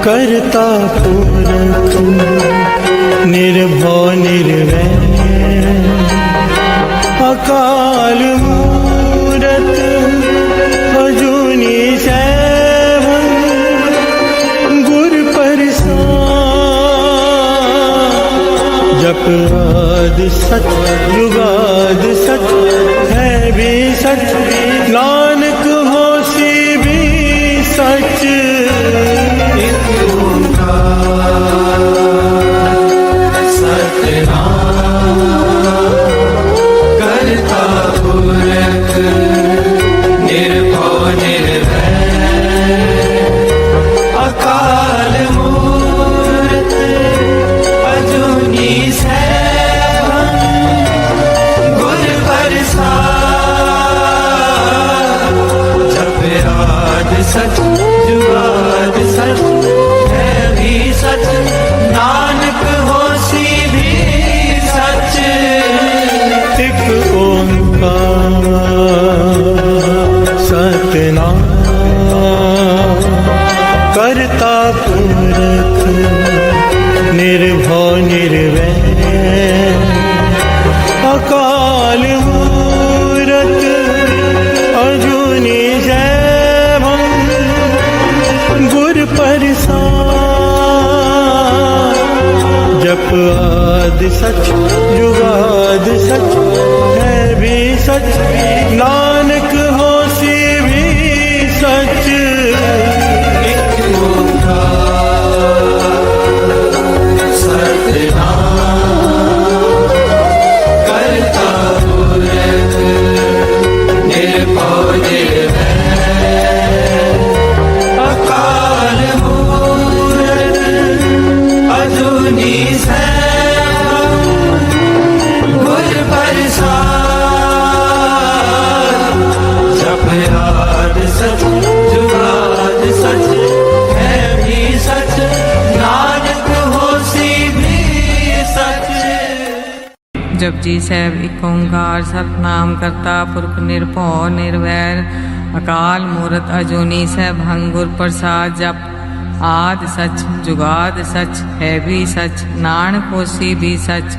करता पुरख निर्भव निर्वैर अकाल मूरत अजूनी सैभं गुर प्रसाद जप आदि सच जुगाद सच है भी सच नानक होसी भी सच सच जुगाद सच है भी सच नानक होसी भी सच। एक ओंकार सतनाम करता पुरख निर्भव निर्वैर अकाल मूरत अजूनी सैभं गुर प्रसाद जप आदि सच जुगाद सच है भी सच नानक होसी भी सच। एक ओंकार सतनाम करता पुरख निर्भव निर्वैर अकाल मूरत अजूनी सैभं गुर प्रसाद जप आदि सच जुगाद सच है भी सच नानक होसी भी सच। जपजी साहिब एक ओंकार सतनाम करता पुरख निर्भव निर्वैर अकाल मूरत अजूनी सैभं गुर प्रसाद जप आदि सच जुगाद सच है भी सच नानक होसी भी सच।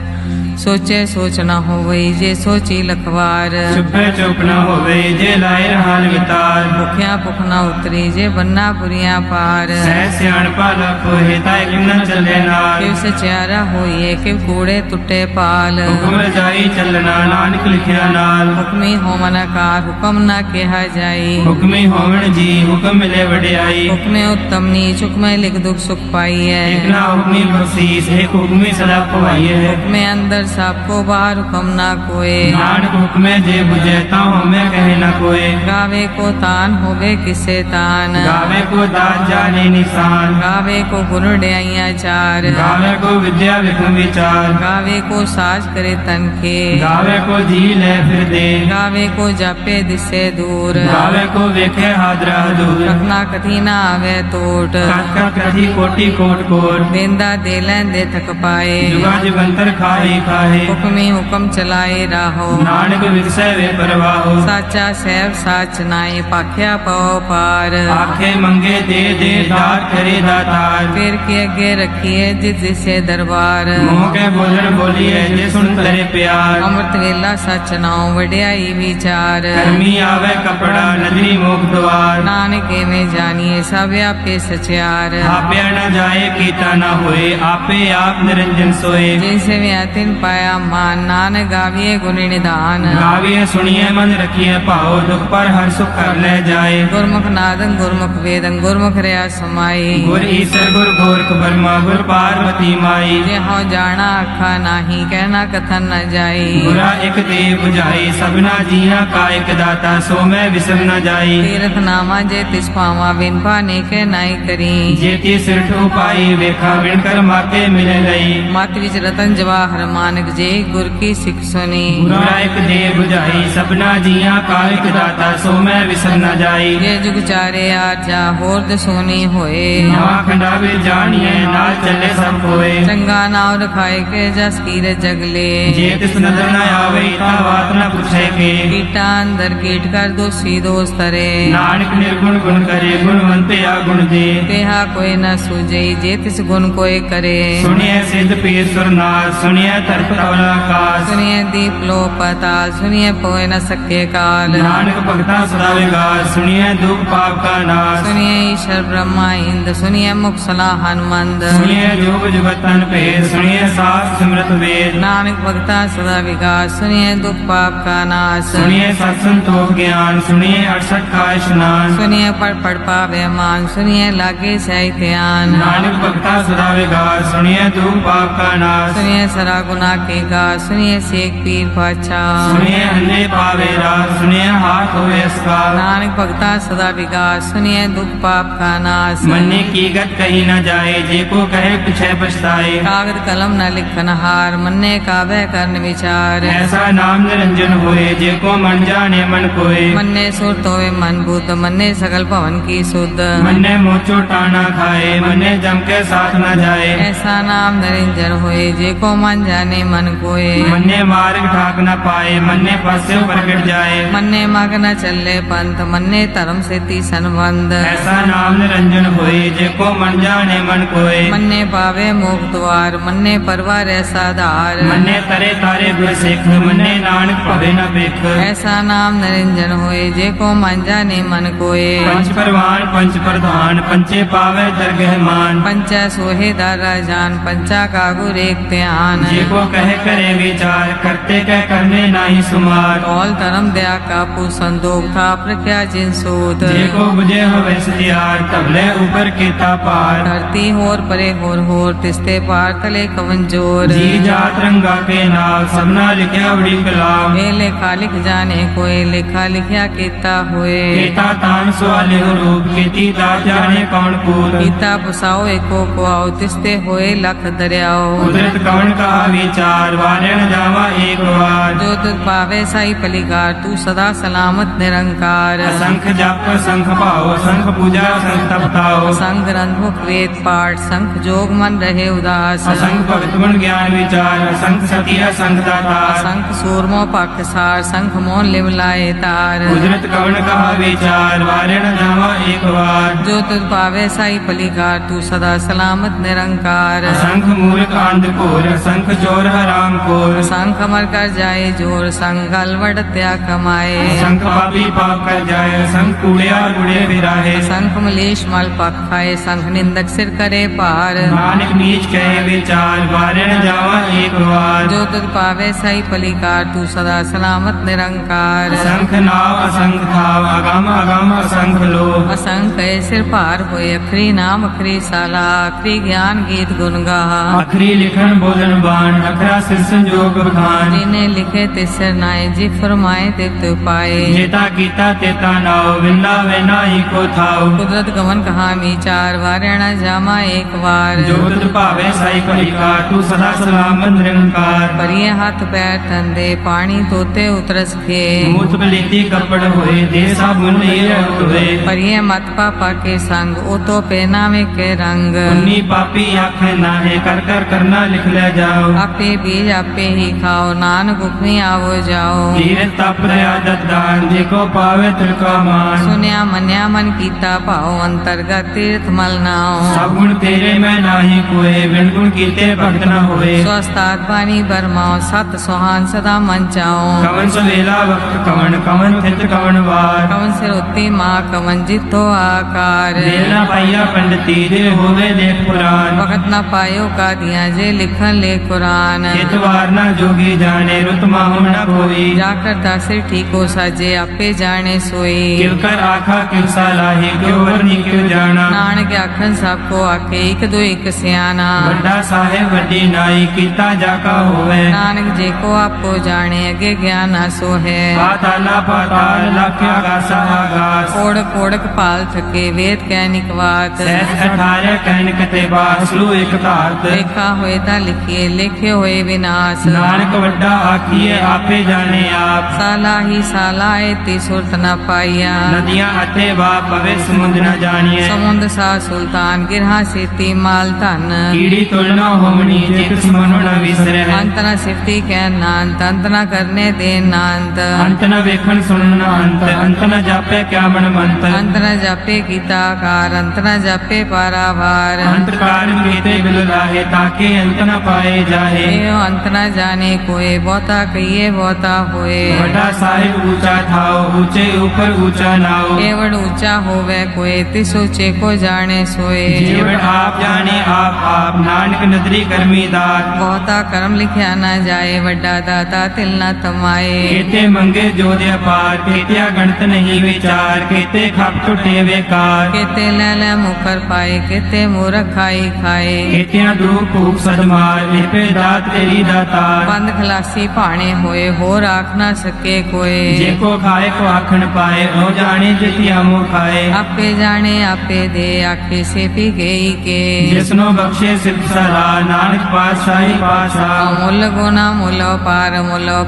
सोचे सोच न होवई जे सोची लखवार चुपे चुप न होवे जे लाए रहान वितार भुखिया भुख न उतरी जे बन्ना पुरिया पार सह सियाणपा लख होए ताए किम न चले नार किव सचियारा होइए किव कूड़े टुटे पाल हुक्म रजाई चलना नानक लिखिया नाल हुक्मी होमन कार हुक्म न केहा जाई हुक्मी होवण जी हुक्म मिले वडियाई हुक्मे उत्तम नीच हुक्मे लिख दुख सुख पाइए एक ना हुक्मी बख्शीस एक हुक्मी सदा पवाइए हुक्मे अंदर सबको बाहर हुक्म ना कोय नानक हुक्मे जे बुझे ता हमें कहे न कोय गावे को तान होवे किसे तान गावे को दात जाने निशान गावे को गुण ड्याइया चार गावे को विद्या विक्रम विचार गावे को साज करे तन के गावे को जी ले फिर दे गावे को जापे दिसे दूर गावे को वेखे हादरा दूर कखना कथी ना आवे टोट कथ कथी कोटि कोट कोट देंदा दे लेंदे थक पाए जुगा जुगंतर खाए खाए हुक्मी हुक्म चलाए राहो नानक विगसै वे परवाहो साचा सैब साच नाए पाख्या पाओ पार आखे मंगे दे दे दात करे दातार फिर के अगे रखिए जिस जिसे दरबार मोह के बोलण बोलिए जे सुन करे प्यार अमृत वेला सच नाओ वड्याई विचार कर्मी आवे कपड़ा नदरी मुख द्वार नानक में जानिए सब व्यापे सचियार आपे न जाए कीता न होए आपे आप निरंजन सोए जैसे व्यातिन पाया मान नानक गाविए गुण निदान गाविए सुनिए मन रखिए पाओ दुख पर हर सुख कर ले जाए गुरमुख नादन गुरमुख वेदन गुरमुख रया समाई गुर ईसर गुर गोरख ब्रह्मा गुर पार्वती माई जे हो जाना अखा नाही कहना कथन न जाई बुरा एक दे बुझाई सबना जिया का एक दाता सो मैं विसर न जाई तीर्थ नामा जे तिस पावा बिन पाने के नाई करी जेती सिर ठो पाई वेखा विण कर माके मिले लई मत विच रतन जवाहर पार मानक जे गुर की सिख सुनी ਗੁਰਾ ਇੱਕ ਦੇ 부ਝਾਈ ਸਭਨਾ ਜੀਆਂ ਕਾ ਇੱਕ ਦਾਤਾ ਸੋ ਮੈਂ ਵਿਸਰ ਨਾ ਜਾਈ ये जुग चारे आजा होर दसोनी होए ਨਵਾਂ ਖੰਡਾ ਵਿੱਚ ਜਾਣੀਏ ਨਾਲ ਚੱਲੇ ਸਭ ਕੋਏ चंगा नाव रखाए के जस कीरे जगले ਜੇ ਤਿਸ ਨਦਰ ਨਾ ਆਵੇ ਤਾਂ ਬਾਤ ਨਾ ਪੁੱਛੇ ਕੇ कीटा अंदर कीट कर दोषी दोष तरे ਨਾਨਕ ਨਿਰਗੁਣ ਗੁਣ ਕਰੇ ਗੁਣਵੰਤ ਆ ਗੁਣ ਦੇ तेहा कोई न सूझई जे तिस गुण कोई करे ਸੁਣਿਐ ਸਿੱਧ ਪੀਰ ਸੁਰਨਾਥ ਸੁਣਿਐ ਧਰਤ ਤਵਲਾ ਆਕਾਸ਼ सुनिए दीप लो पताल सुनिए पोए न सके काल ਨਾਨਕ ਭਗਤਾ ਸਦਾ ਵਿਗਾਸ ਸੁਣਿਐ ਦੁਖ ਪਾਪ ਕਾ ਨਾਸ਼ सुनिए ईश्वर ब्रह्मा इंद सुनिए मुख सलाह हनुमंद ਸੁਣਿਐ ਜੋਗ ਜੁਗਤਨ ਭੇਦ ਸੁਣਿਐ ਸਾਸ ਸਿਮਰਤ ਵੇਦ नानक भक्ता सदा विकास सुनिए दुख पाप का नाश ਸੁਣਿਐ ਸਤ ਸੰਤੋਖ ਗਿਆਨ ਸੁਣਿਐ 68 का इशनान सुनिए पढ़ पावे मान सुनिए लागे सही ध्यान नानक भक्ता सदा विगास सुनिए दुख पाप का नाश सुनिए सरा गुना के गा सुनिए शेख पीर पाछा सुनिए अंधे पावे रास सुनिए हाथ होवे इसका नानक भक्ता सदा विकास सुनिए दुख पाप का नाश मन्ने की गत कही न जाए जे को कहे पिछे पछताए कागज कलम न लिखन हार मन्ने कावे करन विचार ऐसा नाम निरंजन होए जे को मन जाने मन कोय मन्ने सुर तोवे मन बुद्ध मन्ने सकल भवन की सुध मन्ने मोचो टाना खाए मन्ने जम के साथ न जाए ऐसा नाम निरंजन होए जे को मन जाने मन कोय मन्ने मार्ग ठाक न पाए मन्ने पसे प्रगट जाए मन्ने मग न चले पंथ मन्ने धर्म से ती संबंध ऐसा नाम निरंजन होए जे को मन जाने मन कोय मन्ने पावे मोख द्वार मन्ने परवार ऐसा धार मन्ने तरे तारे गुर सिख मन्ने नानक भवे न बिख ऐसा नाम निरंजन होए जे को मन जाने मन कोय पंच परवान पंच प्रधान पंचे पावे दरगह मान पंचा सोहे दारा जान पंचा का गुर एक ध्यान जे को कहे करे विचार करते कह करने नाही सुमार कौल धर्म दया का संदोख था प्रख्या जिन सूत जे को बुझे होवे सतियार तबले ऊपर केता पार धरती होर परे होर तिस्ते पार तले कवन जोर जी जात रंगा के नाव सबना लिखया बड़ी कलाम वे लेखा लिख जाने कोई लेखा लिखया केता हुए केता तान सवाले रूप केती दात जाने कौन पूत गीता पुसाओ एको को आओ तिस्ते होए लख दरियाओ कुदरत कौन का विचार वारे न जावा एक बार जो तुझ पावे साई पलिकार तू सदा सलामत निरंकार असंख जप संख पाओ संख पूजा संख तपताओ संग ग्रंथ मुख वेद पाठ संख जोग मन रहे उदास असंख भक्त गुण ज्ञान विचार असंख सती असंख दाता संख सूरमो पख सार संख मोन लिवलाए तार कुदरत कौन का विचार वारे न जावा एक बार जो तुझ पावे साई पलिकार तू सदा सलामत निरंकार असंख मूर्ख अंधकोर असंख चोर हराम कोर संख मर कर जाए जोर संग अलवट त्या कमाए असंख पापी पाप कर जाए असंख कूड़िया गुड़े बिराहे संख मलेश मल पख खाए संख निंदक सिर करे पार नानक नीच कहे विचार वारे न जावा एक बार जो तुझ पावे साई पलिकार तू सदा सलामत निरंकार असंख नाव असंख थाव अगम अगम असंख लो असंख सिर पार होए अखरी नाम अखरी साला अखरी ज्ञान गीत गुण गाहा अखरी लिखन बोलन बाण अखरा सिर संजोग बखान जिन्हें लिखे तिसर नाए जी फरमाए तित पाए जेता कीता तेता नाव विंदा वेना ही को थाव कुदरत गमन कहा विचार वारणा जामा एक बार जो तुझ भावे साई पलिका तू सदा सलामत निरंकार परिये हाथ पैर ठंडे पानी तोते उतरस खे मूत बलीती कपड़ होए दे साबुन ये हुए परिये मत पापा के संग ओ तो पहनावे के रंग उन्नी पापी आखे नाहे कर कर करना लिख ले जाओ आपे बीज आपे ही खाओ नानक उपमी आवो जाओ धीरे तप दया दान देखो पावे तिलका मान सुनिया मन्या मन कीता पाओ अंतर्गत तीर्थ मल नाओ सब गुण तेरे में नाही कोए बिन गुण कीते भक्त न होए स्वस्थात बानी बरमाओ सत सुहान सदा मन चाओ कवन सवेला वक्त कवन कवन थित कवन वार कवन सिर उत्ती माँ कवन जितो आकार देना पाइया पंडिती दे होवे देख पुराण वक्त न पायो का दिया जे लिखन ले कुरान चितवार न जोगी जी जाने रुत माहु न कोई। जा करता सिर ठीको साजे आपे जाने सोई। क्यों कर आखा क्यों सलाही क्यों वरनी क्यों जाना। नानक आखन सबको आखे एक दो एक सियाना। वड्डा साहेब वड्डी नाई कीता जाका होवे। नानक जे को आपको जाने अगे ज्ञान आसो है। पाताला पाताल लख आगास आगास। ओढ़क ओढ़क पाल थके वेद कहनिक बात। सहज 18 कहन कते बास लू एक धात। लेखा होए ता लिखिए लेखे होए विनाश। नानक वड्डा आखिए आपे जाने आप। साला ही साला ती सुरत न पाइया। नदियां अते बाप पवे समुद्र न जानिए। समुद्र सा सुल्तान गिरहा सेती माल धन। कीड़ी तुलना होमनी जित सुमन न विसरे। अंत न सिफती कह नांत अंत न करने दे नांत। अंत न वेखन सुनन अंत अंत न जापे क्या मन मंत। अंत न जापे गीता कार अंत न जापे पारावार। अंत कारण कीते बिल लाहे ताके अंत न पाए जाहे। एवं अंत न जाने कोई बहुता कहिए बहुता होए। वड्डा साहिब ऊंचा थाओ ऊंचे ऊपर ऊंचा नाओ। केवड़ ऊंचा होवे कोई तिस ऊंचे को जाने सोए। जीवन आप जाने आप नानक नदरी कर्मी दात। बहुता कर्म लिखया न जाए वड्डा दाता तिल न तमाए। केते मंगे जोधे पार केतिया गणत नहीं विचार। केते खप टुटे बेकार। केते ले मुकर पाए केते मूर्ख खाई खाए। केतिया धूप भूख सदमार लिपे दात तेरी दातार। बंद खलासी भाणे होए होर आख न सके कोई। जेको खाए को आखन पाए ओ जाने जितिया मुँह खाए। आपे जाने आपे दे आखे से पी गई के। जिसनो बख्शे सिद्ध सला नानक पातशाही पातशाह। मुल गुना मुल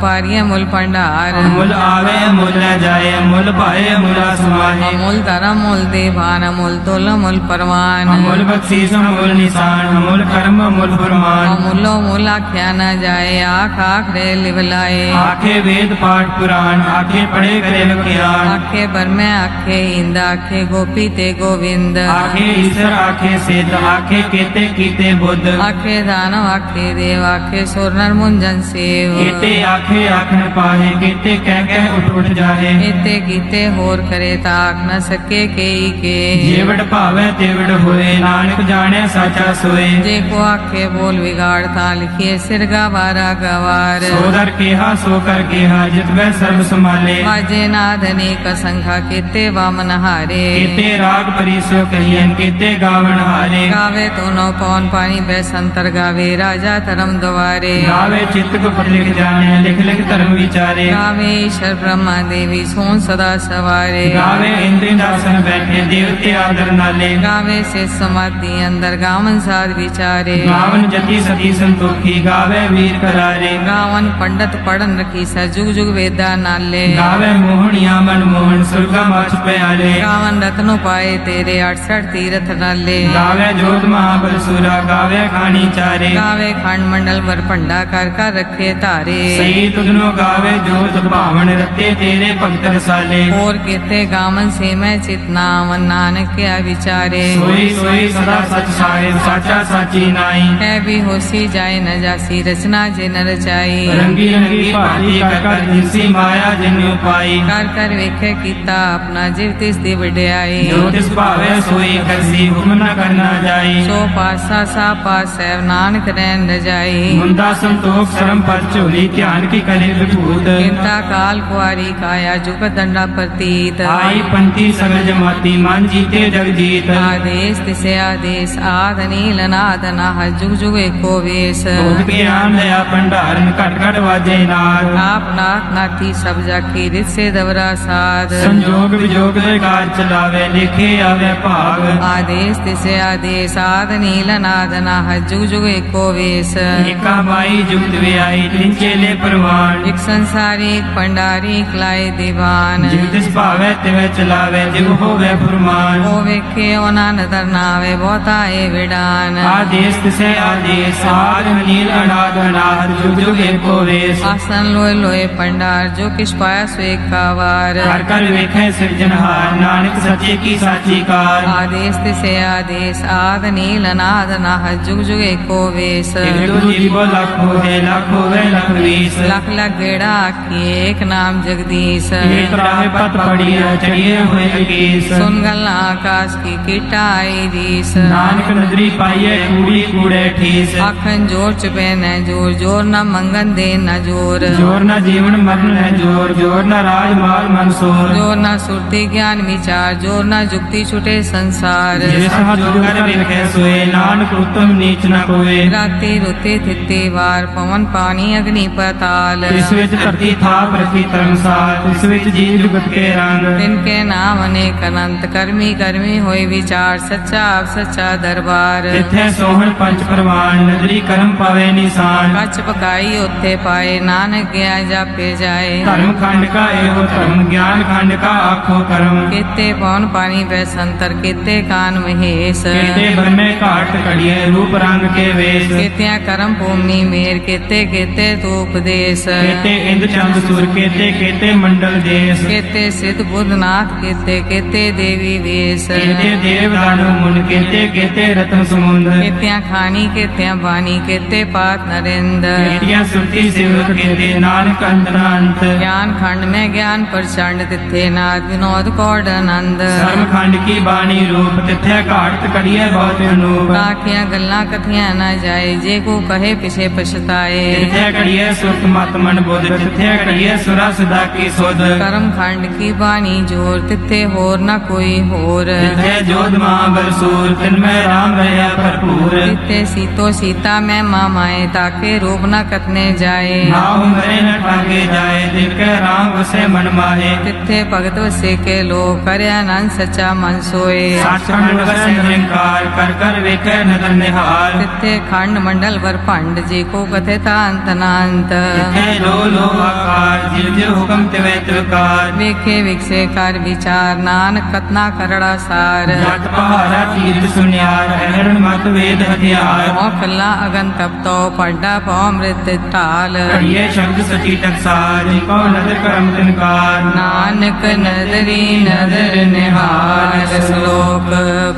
पारिय मुल भंडार। मुल आवे मुल न जाए मुल पाए मुला समाहे। अमूल धर्म मूल देवान अमूल तुल मूल परवान। अमूल बख्शीस अमूल निशान अमूल कर्म अमूल फरमान। अमूलो मूल आख्या न जाए आख आख रे लिवलाए। आखे वेद पाठ पुराण आखे पढ़े करे ज्ञान। आखे बरमे आखे इंद आखे गोपी ते गोविंद। आखे ईश्वर आखे सिद्ध आखे केते कीते बुद्ध। आखे दानव आखे देव आखे सुर नर मुंजन सेव। केते आखे आखन पाहे केते कह उठ जाहे। केते कीते होर करे ताक न सके केई के। जेवड़ भावे तेवड़ होए नानक जाने साचा सोए। जे को आखे बोल बिगाड़ ता लिखिए सिरगा बारा गवार। सोदर केहा सोकर केहा जितवे सर्व संभाले। बाजे नाद अनेक संख्या केते वामन हारे। केते राग परिसो कहियन केते गावन हारे। गावे दोनों पौन पानी बैसंतर गावे राजा धर्म द्वारे। गावे चित्त को पढ़ लिख जाने लिख लिख धर्म विचारे। गावे ईश्वर ब्रह्मा देवी सोन सदा सवारे। गावे इंद्र दासन बैठे देवते आदर नाले। गावे से समाधि अंदर गावन साध विचारे। गावन जति सती संतोखी गावे वीर करारे। गावन पंडित पढ़न रखी सा जुग जुग वेदा नाले। गावे मोहनिया मन मोहन सुरगा माछ प्याले। गावन रत्नो पाए तेरे 68 तीरथ नाले। गावे जोत महाबल सुरा गावे खानी चारे। गावे खंड मंडल वर भंडा कर रखे तारे। सही तुझनो गावे जोत भावन रते तेरे भक्त रसाले। और केते गावन से मैं चितनावन नानक क्या विचारे। सोई सोई सदा सच साहिब साचा साची नाई। है भी होसी जाए न जासी रचना जे न रचाई। रंगी रंगी भांति कर जिसी माया जिन्यु पाई। कर वेखे कीता अपना जीव तिस दी वड्याई। जो तिस भावे सोई करसी हुक्म न करना जाई। सो पासा सा पास है नानक रैन न जाई। मुंदा संतोख शरम पर चोली ध्यान की करे विभूत। चिंता काल कुआरी काया जुग दंडा प्रतीत। आई पंथी सगल जमाती मान जीते जग जीत। आदेश तिसे आदेश आद नील नाद नाह जुग जुग एको वेश। बोध ज्ञान दया भंडारन घट घट वाजे नाद। आप नाथ नाथी सब जाकी रित से दवरा साध। संजोग विजोग दे कार चलावे लिखे आवे भाग। आदेश तिसे आदेश आद नील नाद नाह जुग जुग एको वेश। एका बाई जुगत वे आई तिन चेले परवान। एक संसारी एक पंडारी एक लाए दीवान। जिव तिस भावे तिवे चलावे जिव होवे फुरमान। ओ वेखे ओना नदर नावे बहुता ए विडान। आदेश तिसे आदेश आद नील अनाद अनाद जुग जुग एको वेश। आसन लोए लोए पंडार जो किस पाया सो एक कावार। कर कर वेखे सृजनहार नानक सच्चे की साची कार। आदेश तिसे आदेश आद नील अनाद नाह जुग जुग एको वेश। एक दो जीवो लख होए लख होवे लख वीस। लख लख गेड़ा आखी एक नाम जगदीश। एक राह पत पड़ी है चढ़िए हुए केस। सुन गल आकाश की कीटा आई रीस। नानक नदरी पाइये कूड़ी कूड़े ठीस। आखन जोर चुपे न जोर जोर न ਮੰਗਨ ਦੇ ਨ ਜੋਰ जोर न जीवन मरण है जोर जोर न राज माल मनसूर ਜੋਰ ਨਾ ਸੁਰਤੀ ਗਿਆਨ ਵਿਚਾਰ ਜੋਰ ਨਾ ਜੁਗਤੀ ਛੁਟੇ ਸੰਸਾਰ जिस हाथ जोगर विखे सोए नानक उत्तम नीच न कोए ਰਾਤੀ ਰੁੱਤੇ ਥਿੱਤੇ ਵਾਰ ਪਵਨ ਪਾਣੀ ਅਗਨੀ ਪਤਾਲ ਇਸ ਵਿੱਚ ਧਰਤੀ ਥਾਪ ਰੱਖੀ ਧਰਮਸਾਲ ਇਸ ਵਿੱਚ ਜੀਵ ਜੁਗਤ ਕੇ ਰੰਗ ਤਿਨ ਕੇ ਨਾਮ ਅਨੇਕ ਅਨੰਤ ਕਰਮੀ ਕਰਮੀ ਹੋਏ ਵਿਚਾਰ ਸੱਚਾ ਆਪ ਸੱਚਾ ਦਰਬਾਰ ਇੱਥੇ ਸੋਹਣ ਪੰਜ ਪ੍ਰਵਾਨ ਨਦਰੀ ਕਰਮ ਪਾਵੇ ਨਿਸ਼ਾਨ ਕੱਚ ਪਕਾਈ ਉੱਥੇ ਪਾਏ ਨਾਨਕ ਗਿਆ ਜਾਪੇ ਜਾਏ ਧਰਮ ਖੰਡ ਕਾ ਇਹੋ ਧਰਮ ਗਿਆਨ ਖੰਡ ਕਾ ਆਖੋ ਕਰਮ ਕੀਤੇ ਪੌਣ ਪਾਣੀ ਪੈ ਸੰਤਰ ਕੀਤੇ ਕਾਨ ਮਹੇਸ਼ ਕੀਤੇ ਬ੍ਰਹਮੇ ਘਾਟ ਘੜੀਏ ਰੂਪ ਰੰਗ ਕੇ ਵੇਸ਼ ਕੀਤਿਆਂ ਕਰਮ ਭੂਮੀ ਮੇਰ ਕੀਤੇ ਕੀਤੇ ਤੂ ਉਪਦੇਸ਼ ਕੀਤੇ ਇੰਦ ਚੰਦ ਸੂਰ ਕੀਤੇ ਮੰਡਲ ਦੇਸ ਕੀਤੇ ਸਿਧ ਬੁੱਧਨਾਥ ਕੀਤੇ ਦੇਵੀ ਵੇਸ਼ ਕੀਤੇ ਦੇਵ ਦਾਨਵ ਮੁਨ ਕੀਤੇ ਰਤਨ ਸਮੁੰਦ ਕੀਤਿਆਂ ਖਾਣੀ ਕੀਤਿਆਂ ਬਾਣੀ ਕੀਤੇ ਪਾਤ ਨਰਿੰਦ ਕੀਤਿਆਂ ਸੁਰਤੀ ਸਿਵਕ ਕੀਤੇ ਨਾਨਕ ਅੰਤ ਗਿਆਨ ਖੰਡ ਮੈਂ ਗਿਆਨ ਪ੍ਰਚੰਡ ਤਿੱਥੇ ਨਾਦ ਵਿਨੋਦ ਕੌੜ ਆਨੰਦ ਸਰਮ ਖੰਡ ਕੀ ਬਾਣੀ ਰੂਪ ਤਿੱਥੇ ਘਾਟ ਕੜੀਏ ਬਹੁਤ ਅਨੂਪ ਆਖੀਆਂ ਗੱਲਾਂ ਕਥੀਆਂ ਨਾ ਜਾਏ ਜੇ ਕੋ ਕਹੇ ਪਿਛੇ ਪਛਤਾਏ ਤਿੱਥੇ ਕੜੀਏ ਸੁਰਤ ਮਤ ਮਨ ਬੁੱਧ ਤਿੱਥੇ ਕੜੀਏ ਸੁਰਾ ਸਦਾ ਕੀ ਸੁਧ ਕਰਮ ਖੰਡ ਕੀ ਬਾਣੀ ਜੋਰ ਤਿੱਥੇ ਹੋਰ ਨਾ ਕੋਈ ਹੋਰ ਤਿੱਥੇ ਜੋਧ ਮਹਾਬਲ ਸੂਰ ਤਿਨ ਮੈਂ ਰਾਮ ਰਹਿਆ ਭਰਪੂਰ ਤਿੱਥੇ ਸੀਤੋ ਸੀਤਾ ਮੈਂ ਮਾਮਾਏ ਤਾਕੇ ਰੂਪ ਨਾ ਕਤਨੇ ਜਾਏ ਨਾਉ ਮਰੇ ਨ ਠਾਗੇ ਜਾਏ ਦਿਲ ਕੇ ਰਾਮ ਵਸੇ ਮਨ ਮਾਹੇ ਤਿੱਥੇ ਭਗਤ ਵਸੇ ਕੇ ਲੋ ਕਰਿਆ ਆਨੰਦ ਸੱਚਾ ਮਨ ਸੋਏ ਸੱਚਖੰਡ ਵਸੇ ਨਿਰੰਕਾਰ ਕਰ ਕਰ ਵੇਖੈ ਨਦਰ ਨਿਹਾਲ ਤਿੱਥੇ ਖੰਡ ਮੰਡਲ ਵਰ ਭੰਡ ਜੇ ਕੋ ਕਥੇ ਤਾ ਅੰਤ ਅਨੰਤ ਤਿੱਥੇ ਲੋ ਆਕਾਰ ਜਿਵ ਜਿਵ ਹੁਕਮ ਤਿਵੈ ਤਿਵਕਾਰ ਵੇਖੇ ਵਿਕਸੇ ਕਰ ਵਿਚਾਰ ਨਾਨਕ ਕਤਨਾ ਕਰੜਾ ਸਾਰ ਜਤ ਪਹਾੜਾ ਤੀਰਥ ਸੁਨਿਆਰ ਅਹਰਣ ਮਤ ਵੇਦ ਹਥਿਆਰ ਮੋ ਕੱਲਾ ਅਗਨ ਤਪਤੋ ਪੜਦਾ ਪਉ ਅੰਮ੍ਰਿਤ ਢਾਲ ਘੜੀਏ ਸ਼ਬਦ ਸਚੀ ਟਕਸਾਰ ਕੋ ਨਦਰ ਕਰਮ ਤਿਨਕਾਰ ਨਾਨਕ ਨਦਰੀ ਨਦਰ ਨਿਹਾਲ ਸ਼ਲੋਕ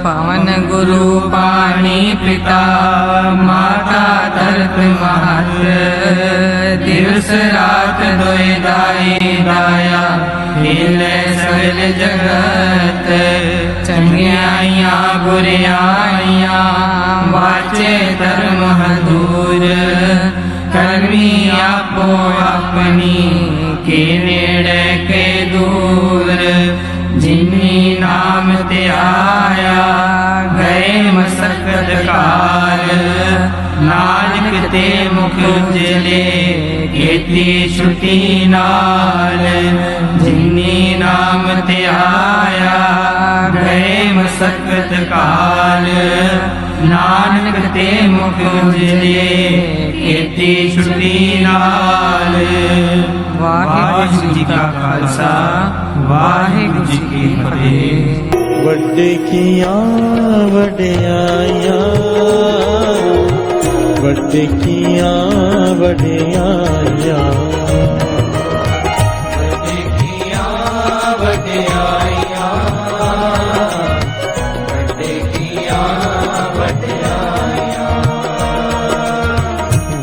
ਪਵਨ ਗੁਰੂ ਪਾਣੀ ਪਿਤਾ ਮਾਤਾ ਧਰਤ ਮਹਤ ਦਿਵਸ ਰਾਤ ਦੋਇ ਦਾਈ ਦਾਇਆ ਹਿਲੇ ਸਗਲ ਜਗਤ ਚੰਗਿਆਈਆਂ ਬੁਰਿਆਈਆਂ ਵਾਚੇ ਧਰਮ ਹਦੂਰ ਕਰਮੀ ਆਪੋ ਆਪਣੀ ਕੇ ਨੇੜੇ ਕੇ ਦੂਰ ਜਿਨੀ ਨਾਮ ਤੇ ਆਇਆ ਗਏ ਮਸਕਤ ਕਾਲ ਨਾਨਕ ਤੇ ਮੁਖ ਉਜਲੇ ਕੀਤੀ ਛੁਟੀ ਨਾਲ ਜਿਨੀ ਨਾਮ ਤੇ ਆਇਆ ਗਏ ਮਸਕਤ ਕਾਲ ਨਾਨਕ ਤੇ ਮੁਖ ਉਜਲੇ ਕੀਤੀ ਛੁਟੀ ਨਾਲ ਵਾਹਿਗੁਰੂ ਜੀ ਕਾ ਖਾਲਸਾ ਵਾਹਿਗੁਰੂ ਜੀ ਕੀ ਫਤਿਹ ਵੱਡੇ ਕੀਆਂ ਵਡਿਆਈਆਂ ਵੱਡੇ ਕੀਆਂ ਵਡਿਆਈਆਂ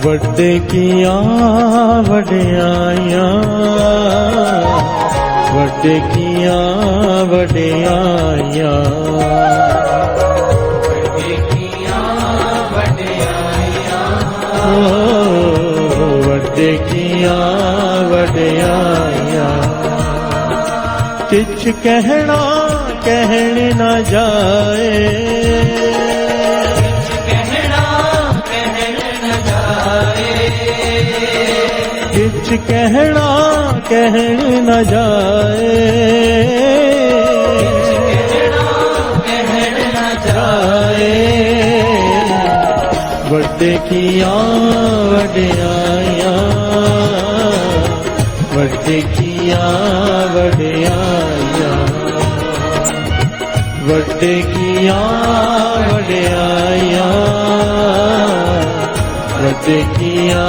ਵੱਡੇ ਕੀਆਂ ਵਡਿਆਈਆਂ ਵੱਡੇ ਕੀਆਂ ਵਡਿਆਈਆਂ ਵੱਡੇ ਕੀਆਂ ਵਡਿਆਈਆਂ ਤਿਛ ਕਹਿਣਾ ਕਹਿਣ ਨਾ ਜਾਏ किछ कहना कहन न जाए ਵੱਡੇ ਕੀਆਂ ਵਡਿਆਈਆਂ ਵੱਡੇ ਕੀਆਂ ਵਡਿਆਈਆਂ ਵੱਡੇ ਕੀਆਂ ਵਡਿਆਈਆਂ ਵੱਡੇ ਕੀਆਂ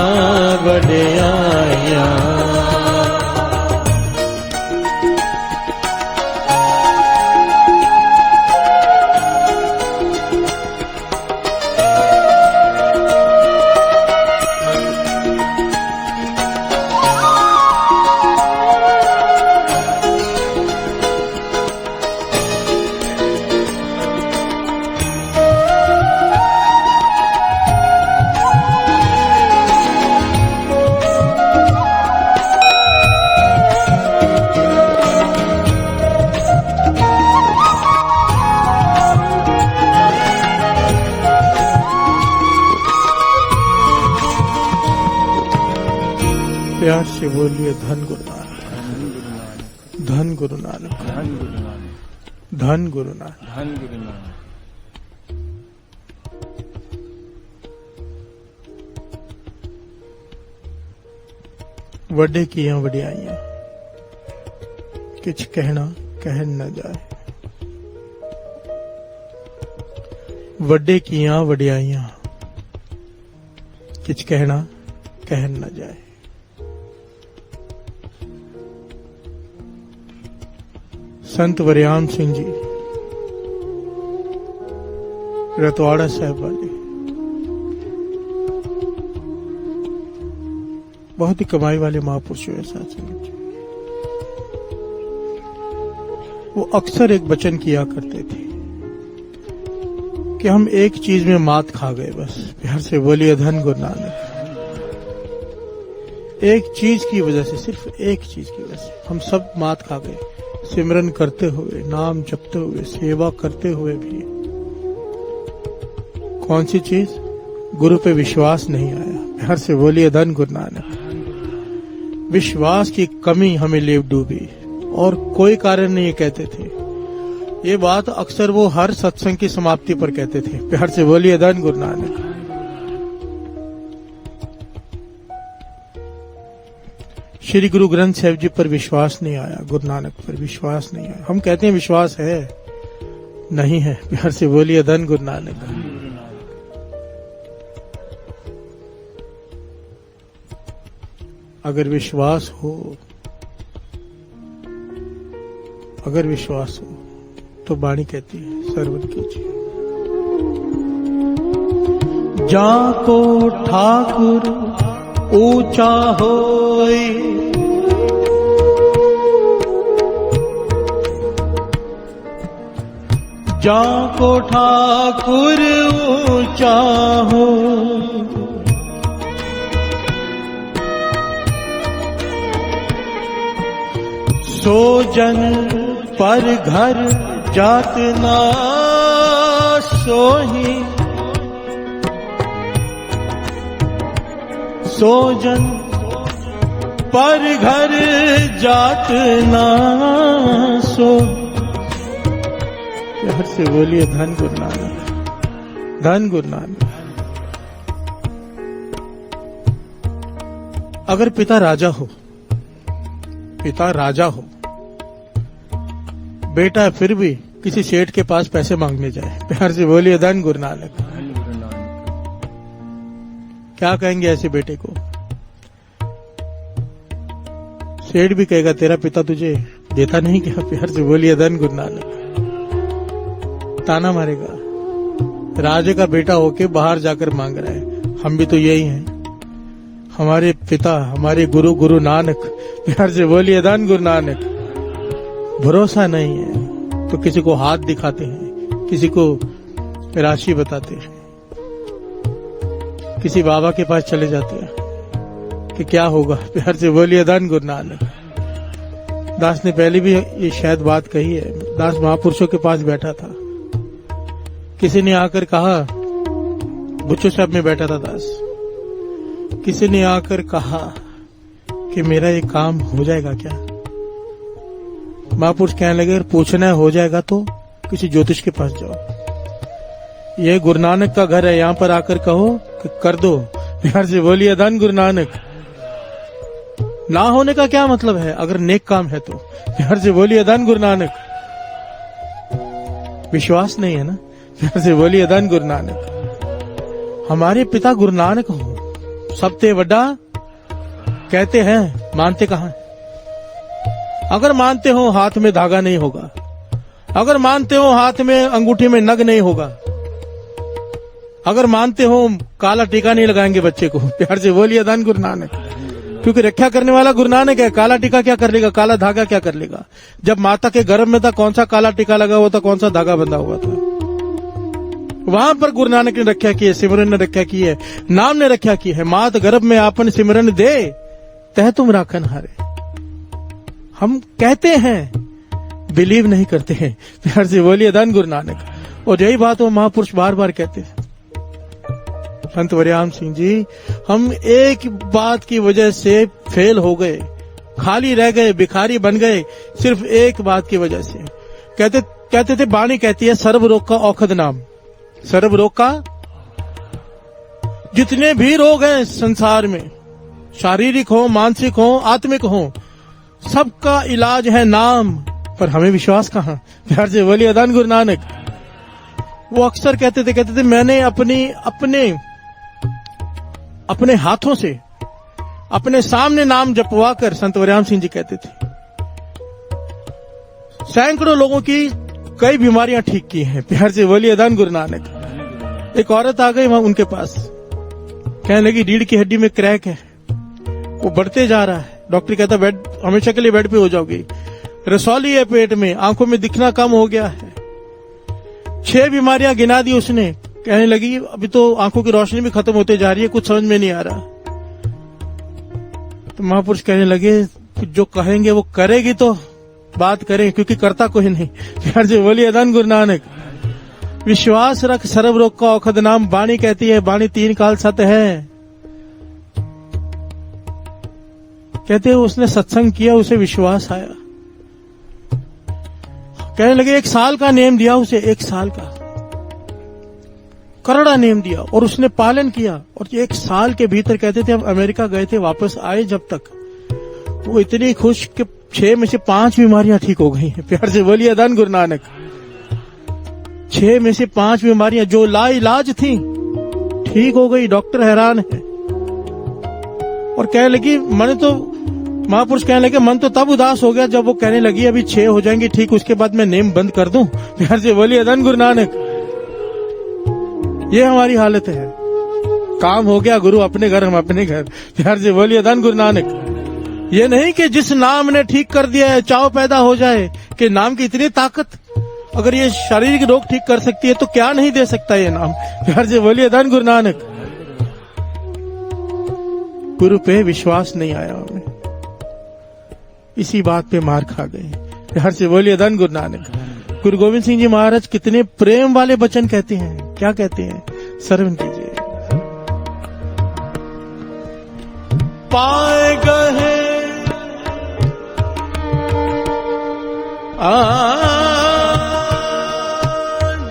ਵਡਿਆਈਆਂ से बोलिए धन गुरु नानक, धन गुरु नानक, धन गुरु नानक, धन गुरु नानक। धन गुरु नानक। वड्डे किया वड्याइयां, किछ कहना कहन न जाए। वड्डे किया वड्याइयां, किछ कहना कहन न जाए। संत वरियाम सिंह जी रतवाड़ा साहब वाले बहुत ही कमाई वाले महापुरुष हुए साथ संगत जी। वो अक्सर एक वचन किया करते थे कि हम एक चीज में मात खा गए, बस प्यार से बोलिए धन गुरु नानक। एक चीज की वजह से, सिर्फ एक चीज की वजह से हम सब मात खा गए। सिमरन करते हुए, नाम जपते हुए, सेवा करते हुए भी कौन सी चीज? गुरु पे विश्वास नहीं आया। प्यार से बोलिए धन गुरु नानक। विश्वास की कमी हमें ले डूबी और कोई कारण नहीं। ये कहते थे, ये बात अक्सर वो हर सत्संग की समाप्ति पर कहते थे। प्यार से बोलिए धन गुरु नानक। श्री गुरु ग्रंथ साहिब जी पर विश्वास नहीं आया, गुरु नानक पर विश्वास नहीं आया। हम कहते हैं विश्वास है, नहीं है। प्यार से बोलिए धन गुरु नानक। अगर विश्वास हो, अगर विश्वास हो तो वाणी कहती है सर्वन कीजिए। जाको ठाकुर ऊंचा होए, जाको ठाकुर ऊंचा हो, सो जन पर घर जात ना सोही, सो जन पर घर जात ना सो। प्यार से बोलिए धन गुरु नानक, धन गुरु नानक। अगर पिता राजा हो, पिता राजा हो, बेटा फिर भी किसी सेठ के पास पैसे मांगने जाए, प्यार से बोलिए धन गुरु नानक। क्या कहेंगे ऐसे बेटे को? सेठ भी कहेगा तेरा पिता तुझे देता नहीं क्या? प्यार से बोलिए धन गुरु नानक। ताना मारेगा, राजे का बेटा होके बाहर जाकर मांग रहा है। हम भी तो यही हैं, हमारे पिता हमारे गुरु गुरु नानक। प्यार से बोलिए धन गुरु नानक। भरोसा नहीं है तो किसी को हाथ दिखाते हैं, किसी को राशि बताते हैं, किसी बाबा के पास चले जाते हैं कि क्या होगा। प्यार से बोलिए धन गुरु नानक। दास ने पहले भी ये शायद बात कही है। दास महापुरुषों के पास बैठा था, किसी ने आकर कहा, बुच्चो साहब में बैठा था दास, किसी ने आकर कहा कि मेरा ये काम हो जाएगा क्या? महापुरुष कहने लगे पूछना है हो जाएगा तो किसी ज्योतिष के पास जाओ। ये गुरु नानक का घर है, यहाँ पर आकर कहो कि कर दो। प्यार से बोलिए धन गुरु नानक। ना होने का क्या मतलब है अगर नेक काम है तो? प्यार से बोलिए धन गुरु नानक। विश्वास नहीं है ना? प्यार से बोलिए धन गुरु नानक। हमारे पिता गुरु नानक हो, सबसे बड़ा कहते हैं, मानते कहां? अगर मानते हो हाथ में धागा नहीं होगा, अगर मानते हो हाथ में अंगूठी में नग नहीं होगा, अगर मानते हो काला टीका नहीं लगाएंगे बच्चे को। प्यार से बोलिए धन गुरु नानक। क्योंकि रक्षा करने वाला गुरु नानक है। काला टीका क्या कर लेगा, काला धागा क्या कर लेगा? जब माता के गर्भ में था कौन सा काला टीका लगा हुआ था, कौन सा धागा बंधा हुआ था? वहां पर गुरु नानक ने रक्षा की है, सिमरन ने रक्षा की है, नाम ने रक्षा की है। मात गर्भ में आपन सिमरन दे, तह तुम राखन हारे। हम कहते हैं, बिलीव नहीं करते हैं। प्यार से बोलिए धन गुरु नानक। और यही बात वो महापुरुष बार बार कहते हैं संत वरियाम सिंह जी, हम एक बात की वजह से फेल हो गए, खाली रह गए, भिखारी बन गए, सिर्फ एक बात की वजह से। कहते थे, बाणी कहती है सर्व रोग का औषध नाम। सर्व रोग का, जितने भी रोग हैं संसार में, शारीरिक हो, मानसिक हो, आत्मिक हो, सबका इलाज है नाम। पर हमें विश्वास कहां। प्यार से बोलिए अदान गुरु नानक। वो अक्सर कहते थे मैंने अपने हाथों से अपने सामने नाम जपवा कर, संत वरियाम सिंह जी कहते थे, सैकड़ों लोगों की कई बीमारियां ठीक की हैं। प्यार से बोलिए अदान गुरु नानक। एक औरत आ गई वहां उनके पास, कहने लगी रीढ़ की हड्डी में क्रैक है, वो बढ़ते जा रहा है। डॉक्टर कहता बेड, हमेशा के लिए बेड पे हो जाओगी। रसौली है पेट में, आंखों में दिखना कम हो गया है। 6 बीमारियां गिना दी उसने। कहने लगी अभी तो आंखों की रोशनी भी खत्म होते जा रही है, कुछ समझ में नहीं आ रहा। तो महापुरुष कहने लगे जो कहेंगे वो करेगी तो बात करें, क्योंकि करता कोई नहीं। प्यार से बोलिए अदान गुरु नानक। विश्वास रख सर्व रोग का औषध नाम। बाणी कहती है, बाणी 3 काल सत्य है। कहते हैं उसने सत्संग किया, उसे विश्वास आया। कहने लगे 1 साल का नेम दिया उसे, 1 साल का करड़ा नेम दिया, और उसने पालन किया। और 1 साल के भीतर कहते थे हम अमेरिका गए थे, वापस आए जब तक वो इतनी खुश कि 6 में से 5 बीमारियां ठीक हो गई हैं। प्यार से बोलिए अदान गुरु नानक। 6 में से 5 बीमारियां जो लाइलाज थी ठीक हो गई। डॉक्टर हैरान है। और कहने लगी मैंने तो, महापुरुष कहने लगे मन तो तब उदास हो गया जब वो कहने लगी अभी 6 हो जाएंगे ठीक, उसके बाद मैं नेम बंद कर दूं। प्यार से बोलिए अदान गुरु नानक। ये हमारी हालत है। काम हो गया, गुरु अपने घर, हम अपने घर। प्यार से बोलिए अदान गुरु नानक। ये नहीं कि जिस नाम ने ठीक कर दिया है चाव पैदा हो जाए, कि नाम की इतनी ताकत, अगर ये शारीरिक रोग ठीक कर सकती है तो क्या नहीं दे सकता ये नाम। प्यार से बोलिए अदान गुरु नानक। गुरु पे विश्वास नहीं आया हमें, इसी बात पे मार खा गए। प्यार से बोलिए अदान गुरु नानक। गुरु गोविंद सिंह जी महाराज कितने प्रेम वाले वचन कहते हैं। क्या कहते हैं, श्रवण कीजिए। पाए गए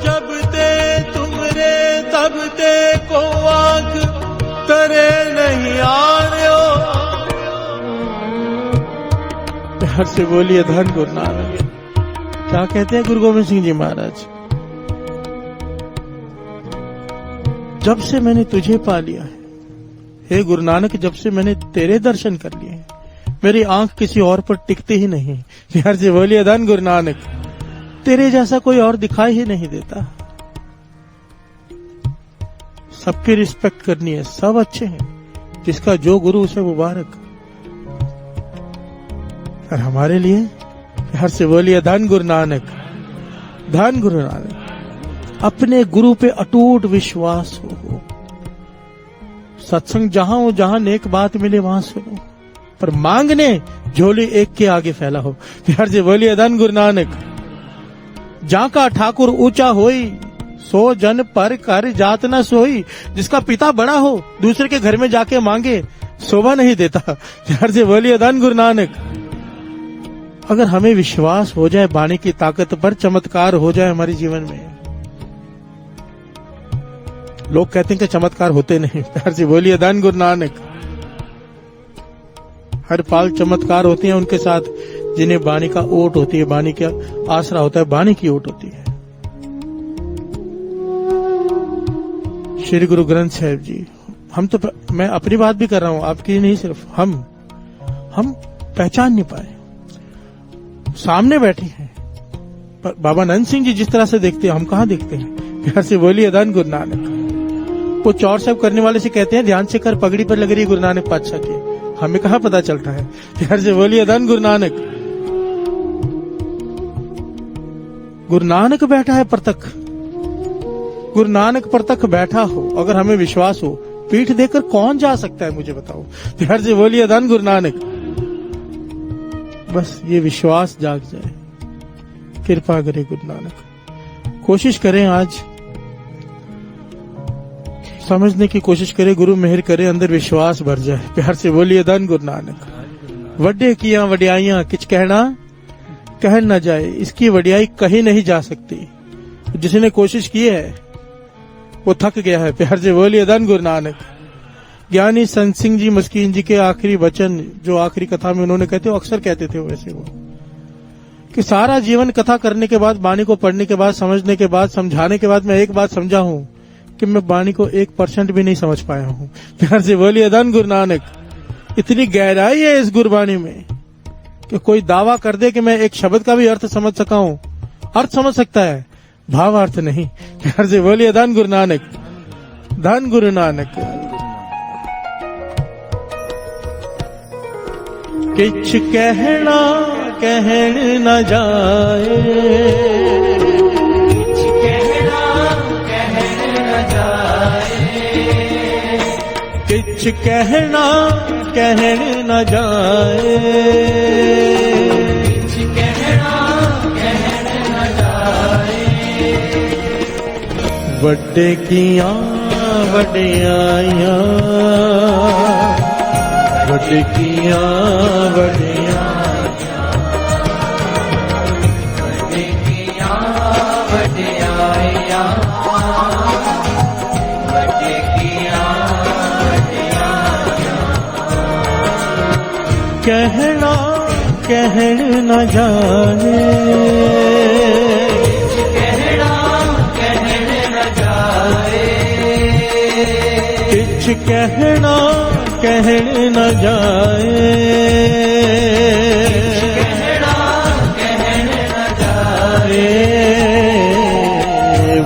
जब ते तुमरे तब ते को आंख तरे नहीं आ रहे हो। प्यार से बोलिए धन गुरु नानक। क्या कहते हैं गुरु गोविंद सिंह जी महाराज, जब से मैंने तुझे पा लिया है हे गुरु नानक, जब से मैंने तेरे दर्शन कर लिए हैं, मेरी आंख किसी और पर टिकती ही नहीं। प्यार से बोलिए धन गुरु नानक। तेरे जैसा कोई और दिखाई ही नहीं देता। सबकी रिस्पेक्ट करनी है, सब अच्छे हैं, जिसका जो गुरु उसे मुबारक। और हमारे लिए प्यार से बोलिए धन गुरु नानक। धन गुरु नानक। अपने गुरु पे अटूट विश्वास हो। सत्संग जहां हो, जहां नेक बात मिले वहां सुनो, पर मांगने झोली एक के आगे फैला हो। प्यार से बोलिए धन गुरु नानक। जहां का ठाकुर ऊंचा होई, सो जन पर कर जात न सोई। जिसका पिता बड़ा हो, दूसरे के घर में जाके मांगे, शोभा नहीं देता। प्यार से बोलिए धन गुरु नानक। अगर हमें विश्वास हो जाए वाणी की ताकत पर, चमत्कार हो जाए हमारे जीवन में। लोग कहते हैं कि चमत्कार होते नहीं। प्यार से बोलिए धन गुरु नानक। हर पाल चमत्कार होते हैं उनके साथ जिन्हें वाणी का ओट होती है, वाणी का आसरा होता है, वाणी की ओट होती है। श्री गुरु ग्रंथ साहिब जी, हम तो, मैं अपनी बात भी कर रहा हूं, आपकी नहीं, सिर्फ हम पहचान नहीं पाए। सामने बैठे हैं, पर बाबा नंद सिंह जी जिस तरह से देखते हैं, हम कहां देखते हैं। प्यार से बोलिए धन गुरु नानक। वो चौर साहब करने वाले से कहते हैं ध्यान से कर, पगड़ी पर लग रही है गुरु नानक पातशाह की। हमें कहां पता चलता है। प्यार से बोलिए धन गुरु नानक। गुरु नानक बैठा है परतख। गुरु नानक परतख बैठा हो, अगर हमें विश्वास हो, पीठ देकर कौन जा सकता है, मुझे बताओ। प्यार से बोलिए धन गुरु नानक। बस ये विश्वास जाग जाए, कृपा करे गुरु नानक। कोशिश करें आज समझने की कोशिश करे, गुरु मेहर करे, अंदर विश्वास भर जाए। प्यार से बोलिए धन गुरु नानक। वड्डे किया वड्याइयां किच कहना कह न जाए, इसकी वड्याई कहीं नहीं जा सकती। जिसने कोशिश की है वो थक गया है। प्यार से बोलिए धन गुरु नानक। ज्ञानी संत सिंह जी मस्कीन जी के आखिरी वचन जो आखिरी कथा में उन्होंने कहते, वो अक्सर कहते थे वैसे वो, कि सारा जीवन कथा करने के बाद, वाणी को पढ़ने के बाद, समझने के बाद, समझाने के बाद मैं एक बात समझा हूं कि मैं वाणी को 1% भी नहीं समझ पाया हूं। प्यार से बोलिए धन गुरु नानक। इतनी गहराई है इस गुरबाणी में कि कोई दावा कर दे कि मैं एक शब्द का भी अर्थ समझ सका हूं। अर्थ समझ सकता है, भावार्थ नहीं। प्यार से बोलिए धन गुरु नानक। धन गुरु नानक। किछ कहना कहन न जाए, किछ कहना कहन न जाए, किछ कहना कहन न जाए, किछ कहना कहन न जाए। वड्डे किया वड्याइयां, वड्डे किया वड्याइयां, वड्डे किया वड्याइयां, वड्डे किया वड्याइयां। कहना कहन न जाए, कहना कहन न जाए, किछ कहना कहन न जाए, कहना कहन न जाए।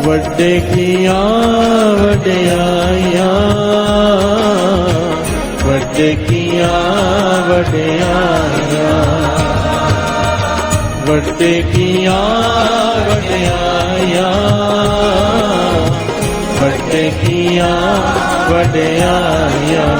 वड्डे किया वड्याइयां, वड्डे किया वड्याइयां, वड्डे किया वड्याइयां, वड्डे किया वड्याइयां।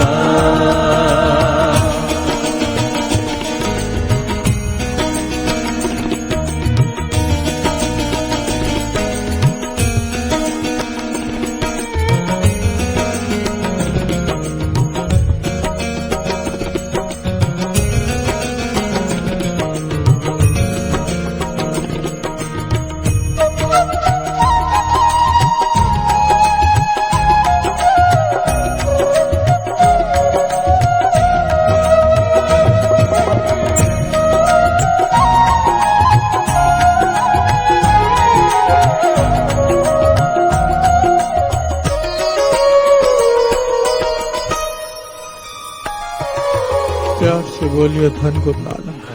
प्यार से बोलिए धन गुरु नानक।